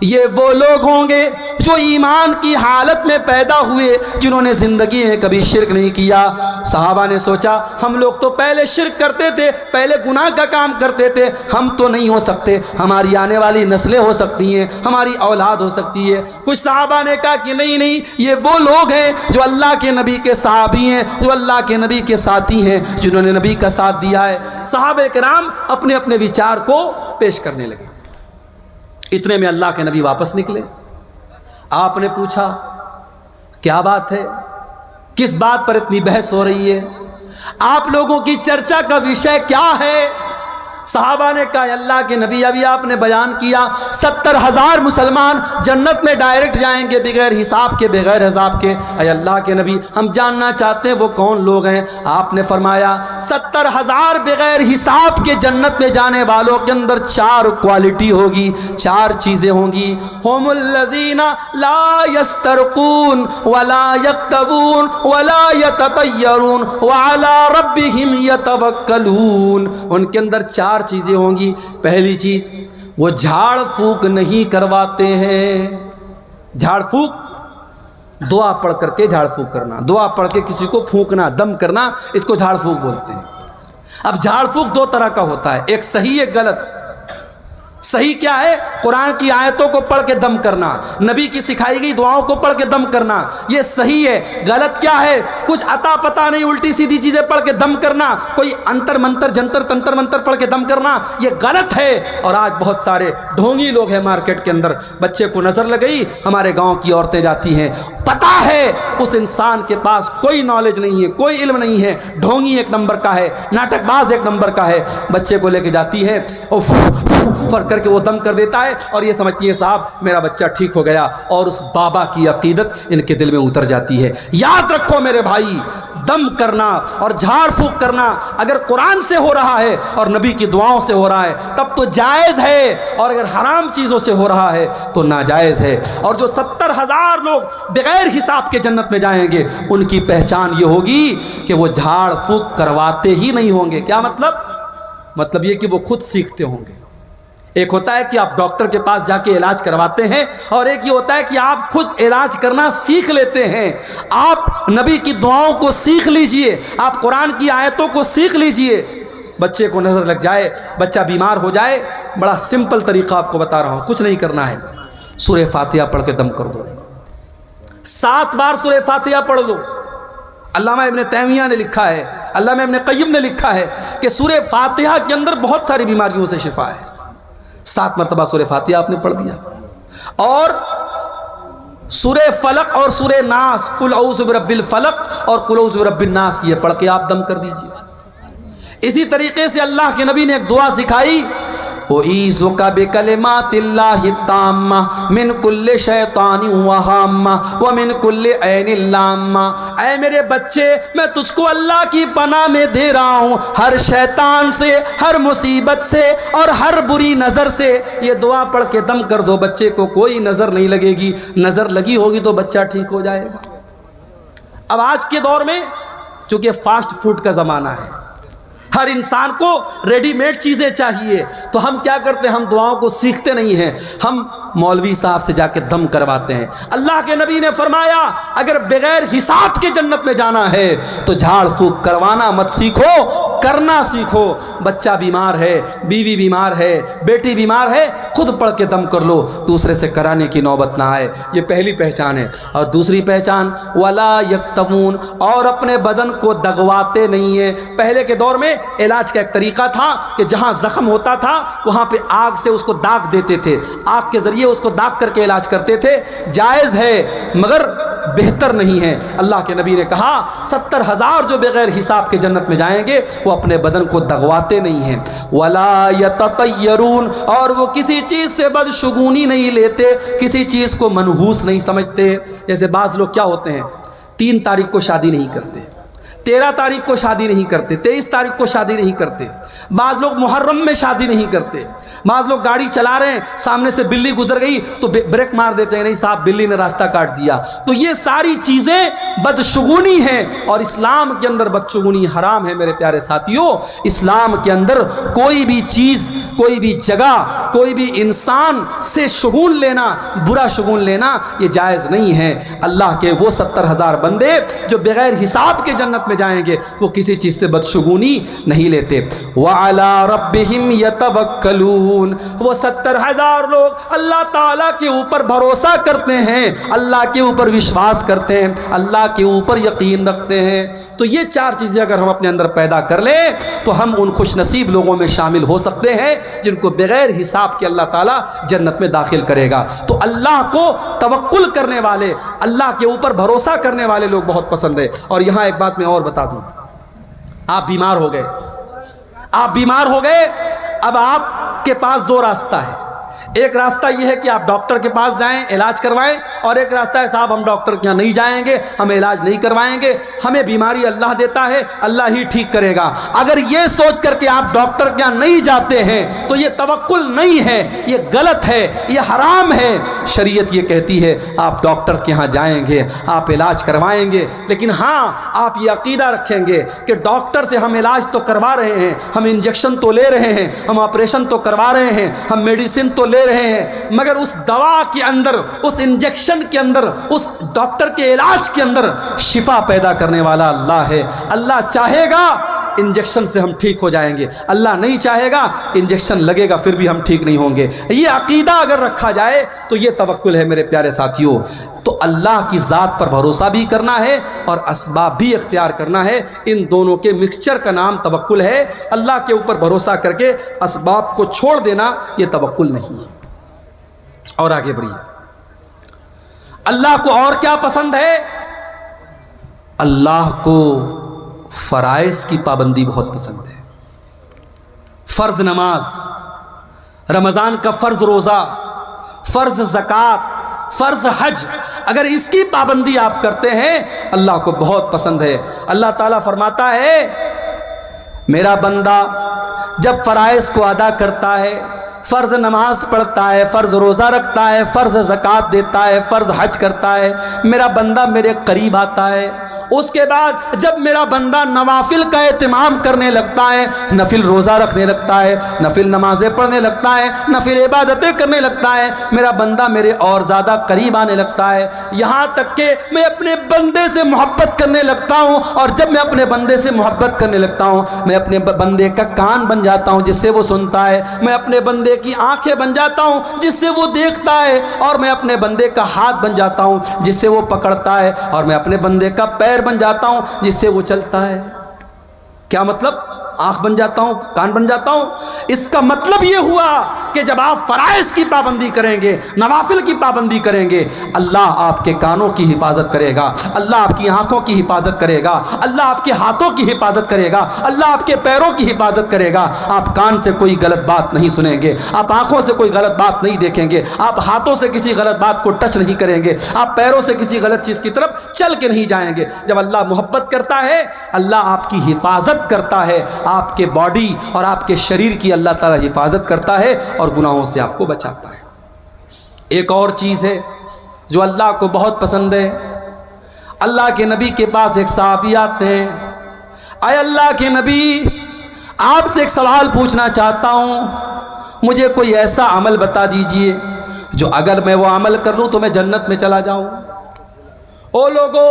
یہ وہ لوگ ہوں گے جو ایمان کی حالت میں پیدا ہوئے، جنہوں نے زندگی میں کبھی شرک نہیں کیا۔ صحابہ نے سوچا ہم لوگ تو پہلے شرک کرتے تھے، پہلے گناہ کا کام کرتے تھے، ہم تو نہیں ہو سکتے، ہماری آنے والی نسلیں ہو سکتی ہیں، ہماری اولاد ہو سکتی ہے۔ کچھ صحابہ نے کہا کہ نہیں، یہ وہ لوگ ہیں جو اللہ کے نبی کے صحابی ہیں، جو اللہ کے نبی کے ساتھی ہیں، جنہوں نے نبی کا ساتھ دیا ہے۔ صحابہ کرام اپنے اپنے وچار کو پیش کرنے لگے۔ اتنے میں اللہ کے نبی واپس نکلے۔ آپ نے پوچھا کیا بات ہے، کس بات پر اتنی بحث ہو رہی ہے، آپ لوگوں کی چرچا کا وشے کیا ہے؟ صحابہ نے کہا اللہ کے نبی ابھی آپ نے بیان کیا 70,000 مسلمان جنت میں ڈائریکٹ جائیں گے بغیر حساب کے، بغیر عذاب کے۔ اے اللہ کے نبی ہم جاننا چاہتے ہیں وہ کون لوگ ہیں؟ آپ نے فرمایا 70,000 بغیر حساب کے جنت میں جانے والوں کے اندر 4 کوالٹی ہوگی، 4 چیزیں ہوں گی۔ هم الذین لا یسترقون ولا یکتوون ولا یتطیرون وعلی ربهم یتوکلون۔ ان کے اندر 4 چیزیں ہوں گی۔ پہلی چیز وہ جھاڑ پھونک نہیں کرواتے ہیں۔ جھاڑ پھونک دعا پڑھ کر کے جھاڑ پھونک کرنا، دعا پڑھ کے کسی کو پھونکنا، دم کرنا، اس کو جھاڑ پھونک بولتے ہیں۔ اب جھاڑ پھونک 2 طرح کا ہوتا ہے، ایک صحیح ایک غلط۔ صحیح کیا ہے؟ قرآن کی آیتوں کو پڑھ کے دم کرنا، نبی کی سکھائی گئی دعاؤں کو پڑھ کے دم کرنا، یہ صحیح ہے۔ غلط کیا ہے؟ کچھ عطا پتہ نہیں الٹی سیدھی چیزیں پڑھ کے دم کرنا، کوئی انتر منتر جنتر تنتر منتر پڑھ کے دم کرنا، یہ غلط ہے۔ اور آج بہت سارے ڈھونگی لوگ ہیں مارکیٹ کے اندر، بچے کو نظر لگ گئی، ہمارے گاؤں کی عورتیں جاتی ہیں، پتہ ہے اس انسان کے پاس کوئی نالج نہیں ہے، کوئی علم نہیں ہے، ڈھونگی ایک نمبر کا ہے، ناٹک باز ایک نمبر کا ہے، بچے کو لے کے جاتی ہے اور کر کے وہ دم کر دیتا ہے اور یہ سمجھتی ہے صاحب میرا بچہ ٹھیک ہو گیا، اور اس بابا کی عقیدت ان کے دل میں اتر جاتی ہے۔ یاد رکھو میرے بھائی، دم کرنا اور جھاڑ پھونک کرنا اگر قرآن سے ہو رہا ہے اور نبی کی دعاؤں سے ہو رہا ہے تب تو جائز ہے، اور اگر حرام چیزوں سے ہو رہا ہے تو ناجائز ہے۔ اور جو 70,000 لوگ بغیر حساب کے جنت میں جائیں گے ان کی پہچان یہ ہوگی کہ وہ جھاڑ پھونک کرواتے ہی نہیں ہوں گے۔ کیا مطلب؟ مطلب یہ کہ وہ خود سیکھتے ہوں گے۔ ایک ہوتا ہے کہ آپ ڈاکٹر کے پاس جا کے علاج کرواتے ہیں، اور ایک یہ ہوتا ہے کہ آپ خود علاج کرنا سیکھ لیتے ہیں۔ آپ نبی کی دعاؤں کو سیکھ لیجئے، آپ قرآن کی آیتوں کو سیکھ لیجئے۔ بچے کو نظر لگ جائے، بچہ بیمار ہو جائے، بڑا سمپل طریقہ آپ کو بتا رہا ہوں، کچھ نہیں کرنا ہے، سورہ فاتحہ پڑھ کے دم کر دو، 7 بار سورہ فاتحہ پڑھ دو۔ علامہ ابن تیمیہ نے لکھا ہے، علامہ ابن قیم نے لکھا ہے کہ سورہ فاتحہ کے اندر بہت ساری بیماریوں سے شفا ہے۔ 7 مرتبہ سورہ فاتحہ آپ نے پڑھ دیا، اور سورہ فلق اور سورہ ناس، قل اعوذ برب الفلق اور قل اعوذ برب الناس، یہ پڑھ کے آپ دم کر دیجئے۔ اسی طریقے سے اللہ کے نبی نے ایک دعا سکھائی، اعیذک بکلمات اللہ التامہ من کل شیطان وہامہ ومن کل عین لامہ۔ اے میرے بچے، میں تجھ کو اللہ کی پناہ میں دے رہا ہوں ہر شیطان سے، ہر مصیبت سے اور ہر بری نظر سے۔ یہ دعا پڑھ کے دم کر دو، بچے کو کوئی نظر نہیں لگے گی، نظر لگی ہوگی تو بچہ ٹھیک ہو جائے گا۔ اب آج کے دور میں چونکہ فاسٹ فوڈ کا زمانہ ہے، ہر انسان کو ریڈی میڈ چیزیں چاہیے، تو ہم کیا کرتے ہیں، ہم دعاؤں کو سیکھتے نہیں ہیں، ہم مولوی صاحب سے جا کے دم کرواتے ہیں۔ اللہ کے نبی نے فرمایا اگر بغیر حساب کے جنت میں جانا ہے تو جھاڑ پھونک کروانا مت سیکھو، کرنا سیکھو۔ بچہ بیمار ہے، بیوی بیمار ہے، بیٹی بیمار ہے، خود پڑھ کے دم کر لو، دوسرے سے کرانے کی نوبت نہ آئے۔ یہ پہلی پہچان ہے۔ اور دوسری پہچان ولا یکتمون، اور اپنے بدن کو دغواتے نہیں ہیں۔ پہلے کے دور میں علاج کا ایک طریقہ تھا کہ جہاں زخم ہوتا تھا وہاں پہ آگ سے اس کو داغ دیتے تھے، آگ کے ذریعے اس کو داغ کر کے علاج کرتے تھے۔ جائز ہے مگر بہتر نہیں ہے۔ اللہ کے نبی نے کہا 70,000 جو بغیر حساب کے جنت میں جائیں گے وہ اپنے بدن کو دغواتے نہیں ہیں۔ ولا یتطیرون، اور وہ کسی چیز سے بدشگونی نہیں لیتے، کسی چیز کو منحوس نہیں سمجھتے۔ جیسے بعض لوگ کیا ہوتے ہیں، 3 تاریخ کو شادی نہیں کرتے، 13 تاریخ کو شادی نہیں کرتے، 23 تاریخ کو شادی نہیں کرتے، بعض لوگ محرم میں شادی نہیں کرتے، بعض لوگ گاڑی چلا رہے ہیں سامنے سے بلی گزر گئی تو بریک مار دیتے ہیں، نہیں صاحب بلی نے راستہ کاٹ دیا۔ تو یہ ساری چیزیں بدشگونی ہیں، اور اسلام کے اندر بدشگونی حرام ہے میرے پیارے ساتھیوں۔ اسلام کے اندر کوئی بھی چیز، کوئی بھی جگہ، کوئی بھی انسان سے شگون لینا، برا شگون لینا یہ جائز نہیں ہے۔ اللہ کے وہ 70,000 بندے جو بغیر حساب کے جنت میں جائیں گے وہ کسی چیز سے بدشگونی نہیں لیتے۔ وَعَلَىٰ رَبِّهِمْ يَتَوَكَّلُونَ، وہ 70,000 لوگ اللہ تعالیٰ کے اوپر بھروسہ کرتے ہیں، اللہ کے اوپر وشواس کرتے ہیں، اللہ کے اوپر یقین رکھتے ہیں۔ تو یہ 4 چیزیں اگر ہم اپنے اندر پیدا کر لیں تو ہم ان خوش نصیب لوگوں میں شامل ہو سکتے ہیں جن کو بغیر حساب کے اللہ تعالیٰ جنت میں داخل کرے گا۔ تو اللہ کو توکل کرنے والے، اللہ کے اوپر بھروسہ کرنے والے لوگ بہت پسند ہے۔ اور یہاں ایک بات میں اور بتا دوں، آپ بیمار ہو گئے، آپ بیمار ہو گئے، اب آپ کے پاس 2 راستہ ہے۔ ایک راستہ یہ ہے کہ آپ ڈاکٹر کے پاس جائیں، علاج کروائیں، اور ایک راستہ ہے صاحب ہم ڈاکٹر کے یہاں نہیں جائیں گے، ہم علاج نہیں کروائیں گے، ہمیں بیماری اللہ دیتا ہے، اللہ ہی ٹھیک کرے گا۔ اگر یہ سوچ کر کے آپ ڈاکٹر کے یہاں نہیں جاتے ہیں تو یہ توکل نہیں ہے، یہ غلط ہے، یہ حرام ہے۔ شریعت یہ کہتی ہے آپ ڈاکٹر کے یہاں جائیں گے، آپ علاج کروائیں گے، لیکن ہاں آپ یہ عقیدہ رکھیں گے کہ ڈاکٹر سے ہم علاج تو کروا رہے ہیں، ہم انجیکشن تو لے رہے ہیں، ہم آپریشن تو کروا رہے ہیں، ہم میڈیسن تو لے رہے ہیں، مگر اس دوا کے اندر، اس انجیکشن کے اندر، اس ڈاکٹر کے علاج کے اندر شفا پیدا کرنے والا اللہ ہے۔ اللہ چاہے گا انجیکشن سے ہم ٹھیک ہو جائیں گے، اللہ نہیں چاہے گا انجیکشن لگے گا پھر بھی ہم ٹھیک نہیں ہوں گے۔ یہ عقیدہ اگر رکھا جائے تو یہ توکل ہے میرے پیارے ساتھیوں۔ تو اللہ کی ذات پر بھروسہ بھی کرنا ہے اور اسباب بھی اختیار کرنا ہے، ان دونوں کے مکسچر کا نام توکل ہے۔ اللہ کے اوپر بھروسہ کر کے اسباب کو چھوڑ دینا یہ توکل نہیں ہے۔ اور آگے بڑھیے، اللہ کو اور کیا پسند ہے؟ اللہ کو فرائض کی پابندی بہت پسند ہے۔ فرض نماز، رمضان کا فرض روزہ، فرض زکوٰۃ، فرض حج، اگر اس کی پابندی آپ کرتے ہیں اللہ کو بہت پسند ہے۔ اللہ تعالیٰ فرماتا ہے میرا بندہ جب فرائض کو ادا کرتا ہے، فرض نماز پڑھتا ہے، فرض روزہ رکھتا ہے، فرض زکوٰۃ دیتا ہے، فرض حج کرتا ہے، میرا بندہ میرے قریب آتا ہے۔ اس کے بعد جب میرا بندہ نوافل کا اہتمام کرنے لگتا ہے، نفل روزہ رکھنے لگتا ہے، نفل نمازیں پڑھنے لگتا ہے، نفل عبادتیں کرنے لگتا ہے، میرا بندہ میرے اور زیادہ قریب آنے لگتا ہے، یہاں تک کہ میں اپنے بندے سے محبت کرنے لگتا ہوں، اور جب میں اپنے بندے سے محبت کرنے لگتا ہوں میں اپنے بندے کا کان بن جاتا ہوں جس سے وہ سنتا ہے، میں اپنے بندے کی آنکھیں بن جاتا ہوں جس سے وہ دیکھتا ہے، اور میں اپنے بندے کا ہاتھ بن جاتا ہوں جس سے وہ پکڑتا ہے، اور میں اپنے بندے کا پیر بن جاتا ہوں جس سے وہ چلتا ہے۔ کیا مطلب؟ آنکھ بن جاتا ہوں، کان بن جاتا ہوں، اس کا مطلب یہ ہوا کہ جب آپ فرائض کی پابندی کریں گے، نوافل کی پابندی کریں گے، اللہ آپ کے کانوں کی حفاظت کرے گا، اللہ آپ کی آنکھوں کی حفاظت کرے گا، اللہ آپ کے ہاتھوں کی حفاظت کرے گا، اللہ آپ کے پیروں کی حفاظت کرے گا۔ آپ کان سے کوئی غلط بات نہیں سنیں گے، آپ آنکھوں سے کوئی غلط بات نہیں دیکھیں گے، آپ ہاتھوں سے کسی غلط بات کو ٹچ نہیں کریں گے، آپ پیروں سے کسی غلط چیز کی طرف چل کے نہیں جائیں گے۔ جب اللہ محبت کرتا ہے، اللہ آپ کی حفاظت کرتا ہے، آپ کے باڈی اور آپ کے شریر کی اللہ تعالی حفاظت کرتا ہے اور گناہوں سے آپ کو بچاتا ہے۔ ایک اور چیز ہے جو اللہ کو بہت پسند ہے۔ اللہ کے نبی کے پاس ایک صحابی آتے ہیں، اے اللہ کے نبی، آپ سے ایک سوال پوچھنا چاہتا ہوں، مجھے کوئی ایسا عمل بتا دیجئے جو اگر میں وہ عمل کر لوں تو میں جنت میں چلا جاؤں۔ او لوگو،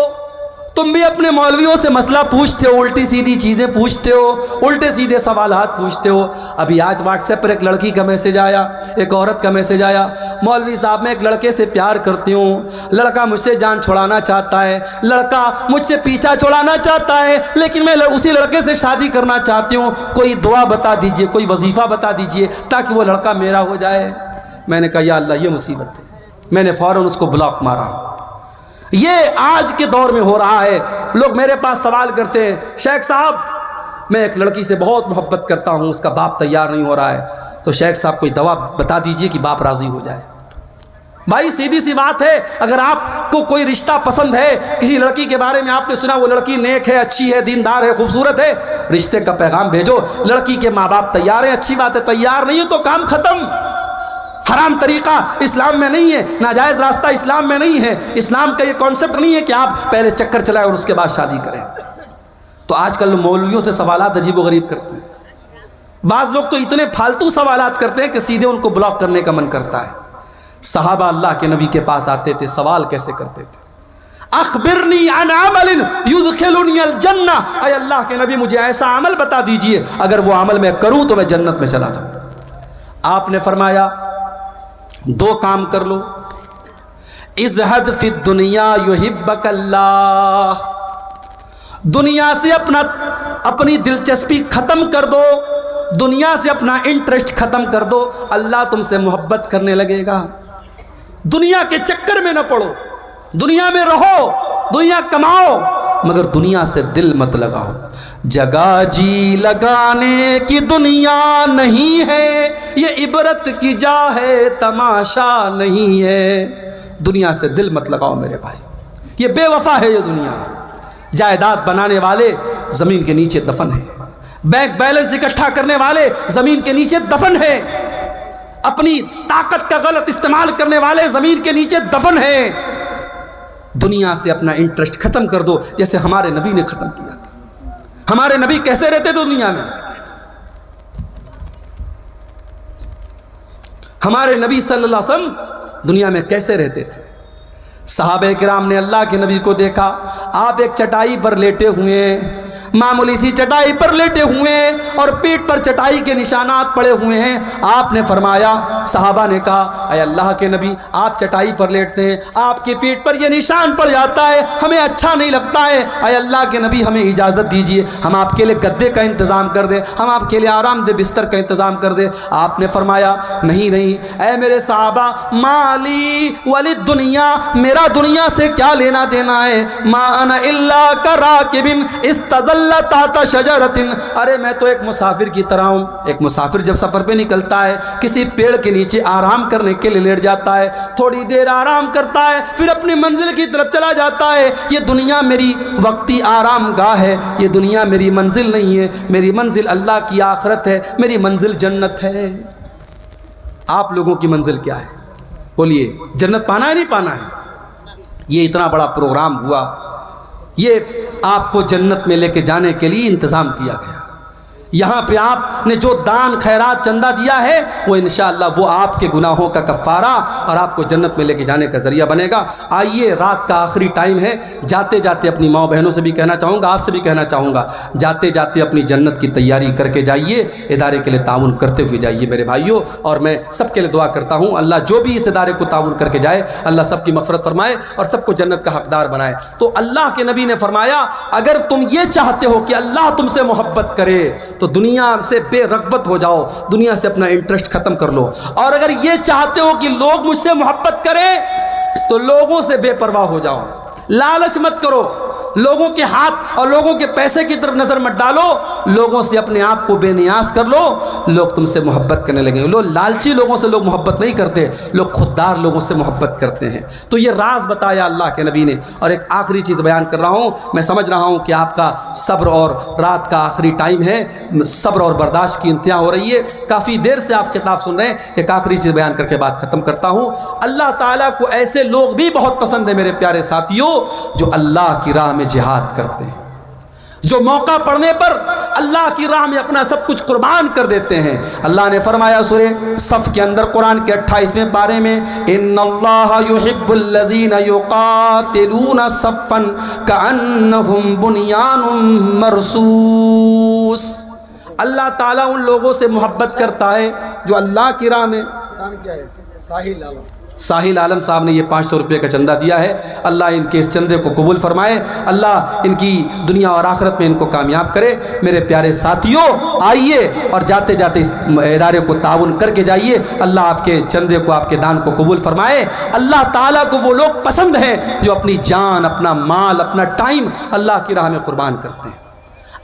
تم بھی اپنے مولویوں سے مسئلہ پوچھتے ہو، الٹی سیدھی چیزیں پوچھتے ہو، الٹے سیدھے سوالات پوچھتے ہو۔ ابھی آج واٹس ایپ پر ایک لڑکی کا میسج آیا، ایک عورت کا میسج آیا، مولوی صاحب میں ایک لڑکے سے پیار کرتی ہوں، لڑکا مجھ سے جان چھڑانا چاہتا ہے، لڑکا مجھ سے پیچھا چھڑانا چاہتا ہے، لیکن میں اسی لڑکے سے شادی کرنا چاہتی ہوں، کوئی دعا بتا دیجئے، کوئی وظیفہ بتا دیجئے تاکہ وہ لڑکا میرا ہو جائے۔ میں نے کہا یا اللہ یہ مصیبت ہے، میں نے فوراً اس کو بلاک مارا۔ یہ آج کے دور میں ہو رہا ہے۔ لوگ میرے پاس سوال کرتے ہیں، شیخ صاحب میں ایک لڑکی سے بہت محبت کرتا ہوں، اس کا باپ تیار نہیں ہو رہا ہے، تو شیخ صاحب کوئی دوا بتا دیجئے کہ باپ راضی ہو جائے۔ بھائی سیدھی سی بات ہے، اگر آپ کو کوئی رشتہ پسند ہے، کسی لڑکی کے بارے میں آپ نے سنا وہ لڑکی نیک ہے، اچھی ہے، دیندار ہے، خوبصورت ہے، رشتے کا پیغام بھیجو۔ لڑکی کے ماں باپ تیار ہیں، اچھی بات ہے، تیار نہیں ہے تو کام ختم۔ حرام طریقہ اسلام میں نہیں ہے، ناجائز راستہ اسلام میں نہیں ہے، اسلام کا یہ کانسیپٹ نہیں ہے کہ آپ پہلے چکر چلائیں اور اس کے بعد شادی کریں۔ تو آج کل مولویوں سے سوالات عجیب و غریب کرتے ہیں، بعض لوگ تو اتنے فالتو سوالات کرتے ہیں کہ سیدھے ان کو بلاک کرنے کا من کرتا ہے۔ صحابہ اللہ کے نبی کے پاس آتے تھے، سوال کیسے کرتے تھے؟ اخبرنی عن عمل یدخلنی الجنہ، اے اللہ کے نبی مجھے ایسا عمل بتا دیجئے اگر وہ عمل میں کروں تو میں جنت میں چلا جاؤں۔ آپ نے فرمایا دو کام کر لو، ازہد فی الدنیا یحبک اللہ، دنیا سے اپنی دلچسپی ختم کر دو، دنیا سے اپنا انٹرسٹ ختم کر دو، اللہ تم سے محبت کرنے لگے گا۔ دنیا کے چکر میں نہ پڑو، دنیا میں رہو، دنیا کماؤ، مگر دنیا سے دل مت لگاؤ۔ جگہ جی لگانے کی دنیا نہیں ہے، یہ عبرت کی جا ہے، تماشا نہیں ہے۔ دنیا سے دل مت لگاؤ میرے بھائی، یہ بے وفا ہے یہ دنیا۔ جائیداد بنانے والے زمین کے نیچے دفن ہیں، بینک بیلنس اکٹھا کرنے والے زمین کے نیچے دفن ہیں، اپنی طاقت کا غلط استعمال کرنے والے زمین کے نیچے دفن ہیں۔ دنیا سے اپنا انٹرسٹ ختم کر دو، جیسے ہمارے نبی نے ختم کیا تھا۔ ہمارے نبی کیسے رہتے تھے دنیا میں؟ ہمارے نبی صلی اللہ علیہ وسلم دنیا میں کیسے رہتے تھے؟ صحابہ کرام نے اللہ کے نبی کو دیکھا، آپ ایک چٹائی پر لیٹے ہوئے ہیں، معمولی سی چٹائی پر لیٹے ہوئے ہیں اور پیٹھ پر چٹائی کے نشانات پڑے ہوئے ہیں۔ آپ نے فرمایا، صحابہ نے کہا اے اللہ کے نبی آپ چٹائی پر لیٹتے ہیں، آپ کی پیٹھ پر یہ نشان پڑ جاتا ہے، ہمیں اچھا نہیں لگتا ہے، اے اللہ کے نبی ہمیں اجازت دیجیے، ہم آپ کے لیے گدے کا انتظام کر دیں، ہم آپ کے لیے آرام دہ بستر کا انتظام کر دیں۔ آپ نے فرمایا نہیں نہیں اے میرے صحابہ، مالی ولی دنیا، میرا دنیا سے کیا لینا دینا ہے، ما انا الا کراکب استظل تحت شجرۃ، ارے میں تو ایک مسافر کی طرح ہوں۔ ایک مسافر جب سفر پہ نکلتا ہے کسی پیڑ کے نیچے آرام کرنے کے لیے لیٹ جاتا ہے، تھوڑی دیر آرام کرتا ہے، پھر اپنی منزل کی طرف چلا جاتا ہے۔ یہ دنیا میری وقتی آرام گاہ ہے، یہ دنیا میری منزل نہیں ہے، میری منزل اللہ کی آخرت ہے، میری منزل جنت ہے۔ آپ لوگوں کی منزل کیا ہے؟ بولیے، جنت پانا ہے نہیں پانا ہے؟ یہ اتنا بڑا پروگرام ہوا، یہ آپ کو جنت میں لے کے جانے کے لیے انتظام کیا گیا۔ یہاں پہ آپ نے جو دان خیرات چندہ دیا ہے وہ انشاءاللہ وہ آپ کے گناہوں کا کفارہ اور آپ کو جنت میں لے کے جانے کا ذریعہ بنے گا۔ آئیے، رات کا آخری ٹائم ہے، جاتے جاتے اپنی ماں بہنوں سے بھی کہنا چاہوں گا، آپ سے بھی کہنا چاہوں گا، جاتے جاتے اپنی جنت کی تیاری کر کے جائیے، ادارے کے لیے تعاون کرتے ہوئے جائیے میرے بھائیوں۔ اور میں سب کے لیے دعا کرتا ہوں، اللہ جو بھی اس ادارے کو تعاون کر کے جائے اللہ سب کی مغفرت فرمائے اور سب کو جنت کا حقدار بنائے۔ تو اللہ کے نبی نے فرمایا اگر تم یہ چاہتے ہو کہ اللہ تم سے محبت کرے تو دنیا سے بے رغبت ہو جاؤ، دنیا سے اپنا انٹرسٹ ختم کر لو، اور اگر یہ چاہتے ہو کہ لوگ مجھ سے محبت کریں تو لوگوں سے بے پرواہ ہو جاؤ، لالچ مت کرو، لوگوں کے ہاتھ اور لوگوں کے پیسے کی طرف نظر مت ڈالو، لوگوں سے اپنے آپ کو بے نیاز کر لو، لوگ تم سے محبت کرنے لگیں گے۔ لوگ لالچی لوگوں سے لوگ محبت نہیں کرتے، لوگ خوددار لوگوں سے محبت کرتے ہیں۔ تو یہ راز بتایا اللہ کے نبی نے۔ اور ایک آخری چیز بیان کر رہا ہوں، میں سمجھ رہا ہوں کہ آپ کا صبر اور رات کا آخری ٹائم ہے، صبر اور برداشت کی انتہا ہو رہی ہے، کافی دیر سے آپ خطاب سن رہے ہیں، ایک آخری چیز بیان کر کے بات ختم کرتا ہوں۔ اللہ تعالیٰ کو ایسے لوگ بھی بہت پسند ہیں میرے پیارے ساتھیوں، جو اللہ کی راہ میں جہاد کرتے ہیں، جو موقع پڑنے پر اللہ کی راہ میں اپنا سب کچھ قربان کر دیتے ہیں۔ اللہ نے فرمایا سورہ صف کے اندر قرآن کے 28ویں پارے میں، ان اللہ یحب الذین یقاتلون صفا کأنہم بنیان مرصوص۔ اللہ تعالیٰ ان لوگوں سے محبت کرتا ہے جو اللہ کی راہ میں، کیا ہے ساحل عالم، ساحل عالم صاحب نے یہ 500 روپے کا چندہ دیا ہے، اللہ ان کے اس چندے کو قبول فرمائے، اللہ ان کی دنیا اور آخرت میں ان کو کامیاب کرے۔ میرے پیارے ساتھیوں، آئیے اور جاتے جاتے اس ادارے کو تعاون کر کے جائیے، اللہ آپ کے چندے کو، آپ کے دان کو قبول فرمائے۔ اللہ تعالیٰ کو وہ لوگ پسند ہیں جو اپنی جان، اپنا مال، اپنا ٹائم اللہ کی راہ میں قربان کرتے ہیں۔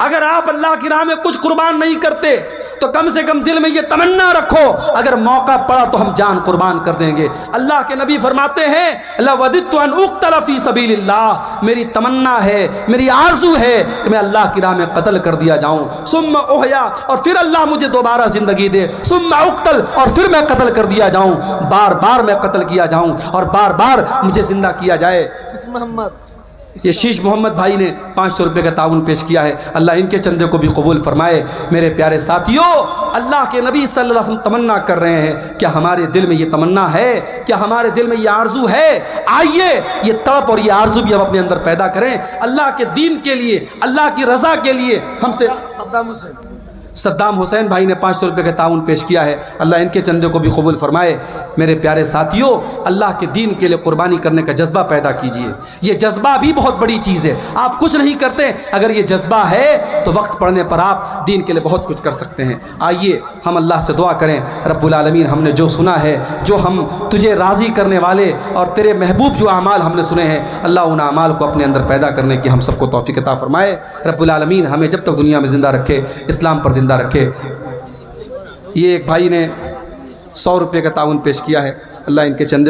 اگر آپ اللہ کی راہ میں کچھ قربان نہیں کرتے تو کم سے کم دل میں یہ تمنا رکھو، اگر موقع پڑا تو ہم جان قربان کر دیں گے۔ اللہ کے نبی فرماتے ہیں، لَوَدِدْتُ أَنْ أُقْتَلَ فِي سَبِيلِ اللَّهِ، میری تمنا ہے، میری آرزو ہے کہ میں اللہ کی راہ میں قتل کر دیا جاؤں، ثم احیا، اور پھر اللہ مجھے دوبارہ زندگی دے، ثم اقتل، اور پھر میں قتل کر دیا جاؤں، بار بار میں قتل کیا جاؤں اور بار بار مجھے زندہ کیا جائے۔ محمد یہ شیش محمد بھائی نے 500 روپے کا تعاون پیش کیا ہے، اللہ ان کے چندے کو بھی قبول فرمائے۔ میرے پیارے ساتھیوں، اللہ کے نبی صلی اللہ علیہ وسلم تمنا کر رہے ہیں، کیا ہمارے دل میں یہ تمنا ہے؟ کیا ہمارے دل میں یہ آرزو ہے؟ آئیے یہ تڑپ اور یہ آرزو بھی ہم اپنے اندر پیدا کریں، اللہ کے دین کے لیے، اللہ کی رضا کے لیے۔ ہم سے صدام حسین بھائی نے 500 روپے کا تعاون پیش کیا ہے، اللہ ان کے چندے کو بھی قبول فرمائے۔ میرے پیارے ساتھیوں، اللہ کے دین کے لیے قربانی کرنے کا جذبہ پیدا کیجئے، یہ جذبہ بھی بہت بڑی چیز ہے۔ آپ کچھ نہیں کرتے، اگر یہ جذبہ ہے تو وقت پڑنے پر آپ دین کے لیے بہت کچھ کر سکتے ہیں۔ آئیے ہم اللہ سے دعا کریں، رب العالمین ہم نے جو سنا ہے، جو ہم تجھے راضی کرنے والے اور تیرے محبوب جو اعمال ہم نے سنے ہیں، اللہ ان اعمال کو اپنے اندر پیدا کرنے کی ہم سب کو توفیق عطا فرمائے۔ رب العالمین ہمیں جب تک دنیا میں زندہ رکھے، اسلام پر زندہ رکھے۔ یہ ایک بھائی نے 100 روپے کا تعاون پیش کیا ہے، اللہ ان کے چندے